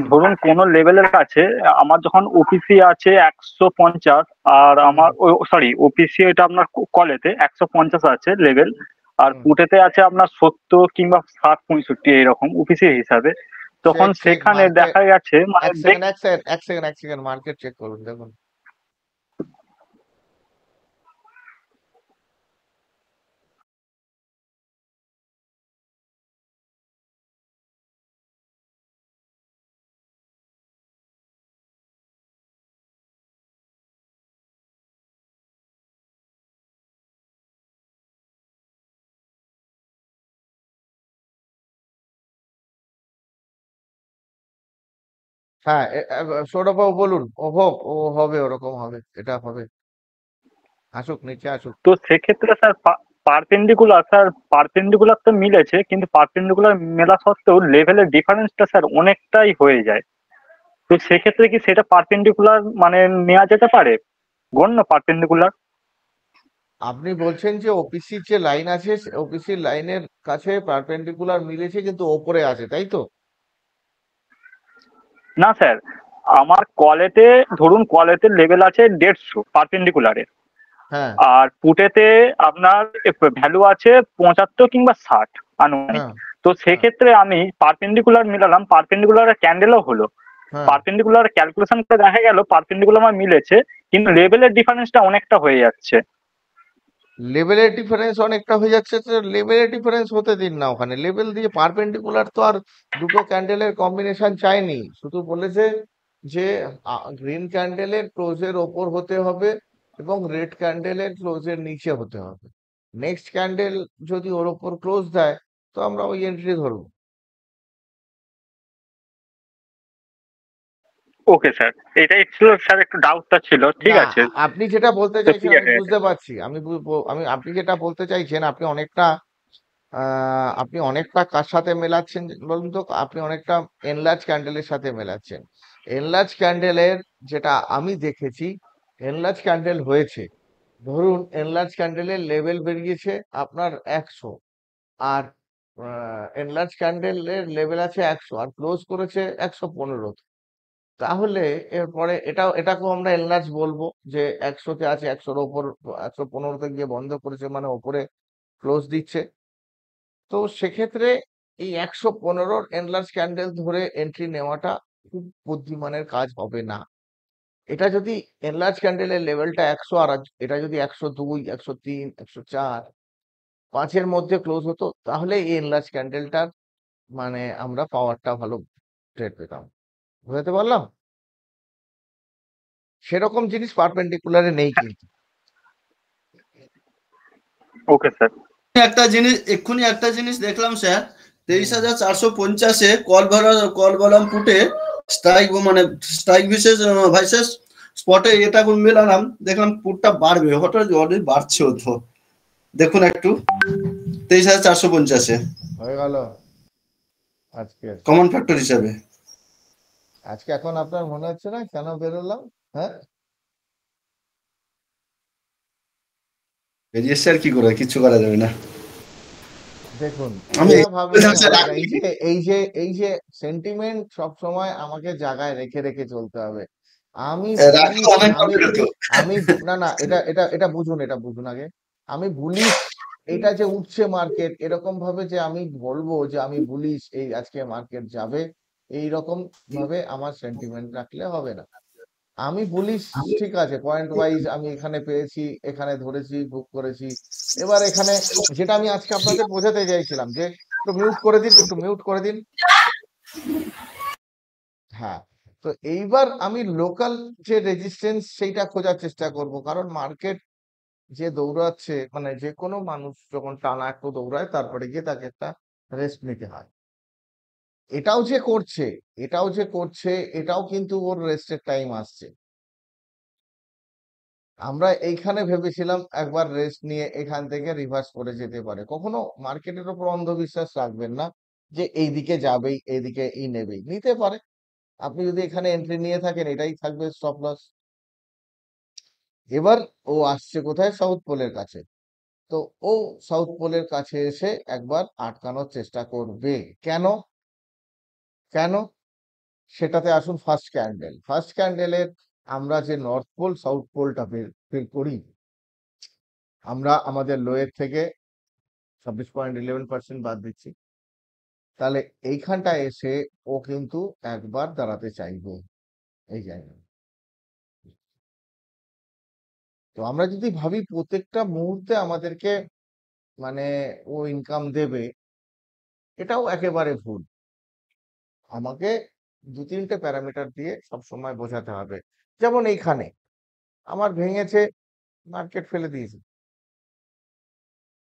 S2: ধরুন কোন লেভেলের কাছে আমার যখন ওপিসি আছে 150, আর আমার সরি ওপিসি এটা আপনার কলেতে 150 আছে লেভেল, আর
S1: হুম
S2: পুটেতে আছে আপনার 70 কিংবা 60-65 এইরকম অফিসের হিসাবে। তখন
S1: চেক
S2: সেখানে
S1: মার্কেট,
S2: দেখা গেছে মানে
S1: এক সেকেন্ড মার্কেট চেক করুন, দেখুন। হ্যাঁ, সৌরভবাবু বলুন, ও হবে, ওরকম হবে, এটা হবে, আসুক, নিচে আসুক।
S2: তো সেক্ষেত্রে স্যার পারপেন্ডিকুলার তো মিলেছে, কিন্তু পারপেন্ডিকুলার মেলা সত্ত্বেও লেভেলের ডিফারেন্সটা স্যার অনেকটাই হয়ে যায়। তো সেক্ষেত্রে কি সেটা পারপেন্ডিকুলার মানে নেওয়া যেতে পারে, গণ্য পারপেন্ডিকুলার?
S1: আপনি বলছেন যে ওপিসির যে লাইন আছে, ওপিসির লাইনের কাছে পারপেন্ডিকুলার মিলেছে কিন্তু ওপরে আছে, তাই তো?
S2: না স্যার, আমার কলেতে লেভেল আছে 150 পারপেন্ডিকুলারের,
S1: হ্যাঁ
S2: আর পুটেতে আপনার ভ্যালু আছে 75 কিংবা 60 আনুমানিক।
S1: হ্যাঁ
S2: তো
S1: হ্যাঁ
S2: সেক্ষেত্রে আমি পারপেন্ডিকুলার মিলালাম, পারপেন্ডিকুলার ক্যান্ডেলও হলো,
S1: হ্যাঁ
S2: পারপেন্ডিকুলার ক্যালকুলেশন করে দেখা গেল পারপেন্ডিকুলার আমার মিলেছে, কিন্তু লেভেলের ডিফারেন্সটা অনেকটা হয়ে যাচ্ছে।
S1: লেভেলের ডিফারেন্স অনেকটা হয়ে যাচ্ছে, তো লেভেলের ডিফারেন্স হতে দিন না, ওখানে লেভেল দিয়ে পারপেন্ডিকুলার তো আর দুটো ক্যান্ডেলের কম্বিনেশন চায়নি, শুধু বলেছে যে গ্রিন ক্যান্ডেলের ক্লোজের ওপর হতে হবে এবং রেড ক্যান্ডেলের ক্লোজের নিচে হতে হবে। নেক্সট ক্যান্ডেল যদি ওর ওপর ক্লোজ দেয় তো আমরা ওই এন্ট্রি ধরবো।
S2: ওকে স্যার, এটাই ছিল স্যার, একটু ডাউটটা ছিল। ঠিক
S1: না,
S2: আছে,
S1: আপনি যেটা বলতে
S2: তো
S1: চাইছেন
S2: ক্লিয়ার
S1: আমি
S2: হয়ে গেছে।
S1: বুঝতে পারছি, আপনি যেটা বলতে চাইছেন, আপনি অনেকটা কার সাথে মেলাচ্ছেন বলুন তো, আপনি অনেকটা এনলার্জ ক্যান্ডেলের সাথে মেলাচ্ছেন। এনলার্জ ক্যান্ডেলের যেটা আমি দেখেছি, এনলার্জ ক্যান্ডেল হয়েছে, ধরুন এনলার্জ ক্যান্ডেলের লেভেল বেরিয়েছে আপনার 100, আর এনলার্জ ক্যান্ডেলের লেভেল আছে 100 আর ক্লোজ করেছে 115, তাহলে এরপরে এটাকেও আমরা এনলার্জ বলবো, যে 100-তে আছে, 100-র ওপর 115-তে গিয়ে বন্ধ করেছে মানে ওপরে ক্লোজ দিচ্ছে। তো সেক্ষেত্রে এই 115-র এনলার্জ ক্যান্ডেল ধরে এন্ট্রি নেওয়াটা খুব বুদ্ধিমানের কাজ হবে না। এটা যদি এনলার্জ ক্যান্ডেলের লেভেলটা 100 আর এটা যদি 102, 103, 104, 5-এর মধ্যে ক্লোজ হতো, তাহলে এই এনলার্জ ক্যান্ডেলটার মানে আমরা পাওয়ারটা ভালো ট্রেড পেতাম। বুঝাতে পারলাম? সেরকম জিনিস পারপেন্ডিকুলারে নেই কিন্তু।
S2: Okay sir.
S6: এক্ষুনি একটা জিনিস দেখলাম স্যার, 23,450-এ কল ভরাম পুটে স্ট্রাইক মানে স্ট্রাইক ভার্সেস স্পটে এটা কোন মেলালাম, দেখলাম পুটটা বাড়বে, হঠাৎ অলরেডি বাড়ছে, তো দেখুন একটু 23,450-এ
S1: হয়ে গেল আজকে।
S6: কমন ফ্যাক্টর হিসাবে
S1: আজকে এখন আপনার মনে হচ্ছে না কেন বেরোলাম? হ্যাঁ,
S6: বেরিয়ে এসছে, আর কি করে, কিছু করা যাবে না।
S1: দেখুন
S6: আমি
S1: এটা ভাবলে হবে না, এই যে সেন্টিমেন্ট সব সময় আমাকে জায়গায় রেখে রেখে চলতে হবে। আমি
S6: রাখলে
S1: বুলিশ,
S6: অনেক
S1: আমি
S6: হবে তো।
S1: আমি না না এটা বুঝুন আগে। আমি বুলিশ, এটা যে উঠছে মার্কেট এরকম ভাবে যে আমি বলবো যে আমি বুলিশ, এই আজকে মার্কেট যাবে, এই রকম ভাবে আমার সেন্টিমেন্ট রাখলে হবে না। আমি বলিস, ঠিক আছে, পয়েন্ট ওয়াইজ আমি এখানে পেয়েছি, এখানে ধরেছি, বুক করেছি। এবার এখানে যেটা আমি আজকে আপনাদের বোঝাতে চাইছিলাম, যে একটু মিউট করে দিন। হ্যাঁ, তো এইবার আমি লোকাল যে রেজিস্ট্যান্স সেইটা খোঁজার চেষ্টা করব, কারণ মার্কেট যে দৌড়াচ্ছে, মানে যে কোনো মানুষ যখন টানা একটু দৌড়ায় তারপরে গিয়ে তাকে একটা রেস্ট নিতে হয়। এটাও যে করছে এটাও কিন্তু ওর রেস্টের টাইম আসছে। আমরা এইখানে ভেবেছিলাম একবার রেস্ট নিয়ে এখান থেকে রিভার্স করে যেতে পারে। কখনো মার্কেটের উপর অন্ধবিশ্বাস রাখবেন না যে এইদিকে যাবেই, এইদিকে নেবেই, নিতে পারে। আপনি যদি এখানে এন্ট্রি নিয়ে থাকেন এটাই থাকবে স্টপ লস। এবার ও আসছে কোথায়? সাউথ পোলের কাছে। তো ও সাউথ পোলের কাছে এসে একবার আটকানোর চেষ্টা করবে। কেন কেন সেটাতে আসুন। ফার্স্ট ক্যান্ডেলের আমরা যে নর্থ পোল সাউথ পোলটা বের করি, আমরা আমাদের লোয়ের থেকে 26.11% বাদ দিচ্ছি, তাহলে এইখানটায় এসে ও কিন্তু একবার দাঁড়াতে চাইবে এই জায়গায়। তো আমরা যদি ভাবি প্রত্যেকটা মুহূর্তে আমাদেরকে মানে ও ইনকাম দেবে, এটাও একেবারে ভুল। আমাকে 2-3টে প্যারামিটার দিয়ে সবসময় বোঝাতে হবে। যেমন এইখানে আমার ভেঙেছে, মার্কেট ফেলে দিয়েছে,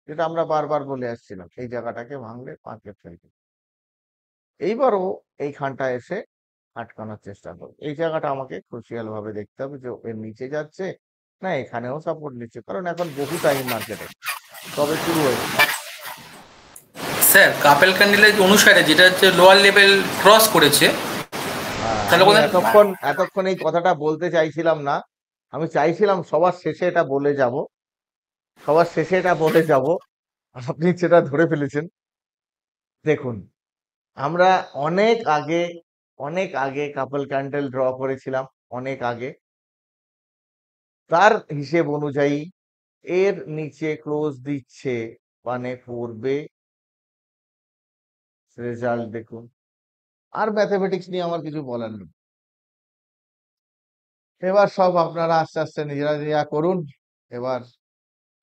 S1: যেটা আমরা বারবার বলে আসছিলাম, এই জায়গাটাকে ভাঙলে মার্কেট ফেলবে। এইবারও এইখানটা এসে আটকানোর চেষ্টা করবে। এই জায়গাটা আমাকে ক্রুশিয়াল ভাবে দেখতে হবে যে এর নিচে যাচ্ছে না এখানেও সাপোর্ট নিচ্ছে, কারণ এখন বহু টাইম মার্কেটে তবে শুরু হয়েছে।
S11: স্যার কাপেল ক্যান্ডেলের অনুসারে যেটা হচ্ছে লোয়ার লেভেল ক্রস করেছে, তাহলে
S1: আমি এতক্ষণ এই কথাটা বলতে চাইছিলাম না, আমি চাইছিলাম সবার শেষে এটা বলে যাব, আপনি সেটা ধরে ফেলেছেন। দেখুন, আমরা অনেক আগে কাপল ক্যান্ডেল ড্র করেছিলাম, অনেক আগে। তার হিসেব অনুযায়ী এর নিচে ক্লোজ দিচ্ছে মানে পড়বে, রেজাল্ট দেখুন। আর ম্যাথমেটিক্স নিয়ে আমার কিছু বলার নেই। এবার সব আপনারা আস্তে আস্তে নিজেরা করুন। এবার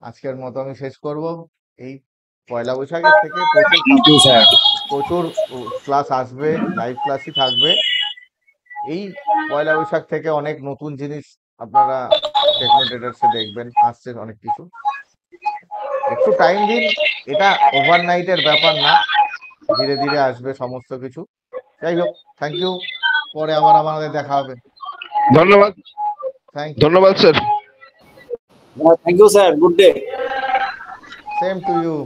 S1: আজকের মতো আমি শেষ করব। এই পয়লা বৈশাখের থেকে প্রচুর ক্লাস আসবে, লাইভ ক্লাসই থাকবে। এই পয়লা বৈশাখ থেকে অনেক নতুন জিনিস আপনারা টেকনো ট্রেডার্সে দেখবেন, আসছে অনেক কিছু। একটু টাইম দিন, এটা ওভারনাইটের ব্যাপার না, ধীরে ধীরে আসবে সমস্ত কিছু। যাই হোক, থ্যাংক ইউ, পরে আবার আমাদের দেখা হবে।
S12: ধন্যবাদ, ধন্যবাদ স্যার।
S5: Thank you sir, good day.
S1: Same to you.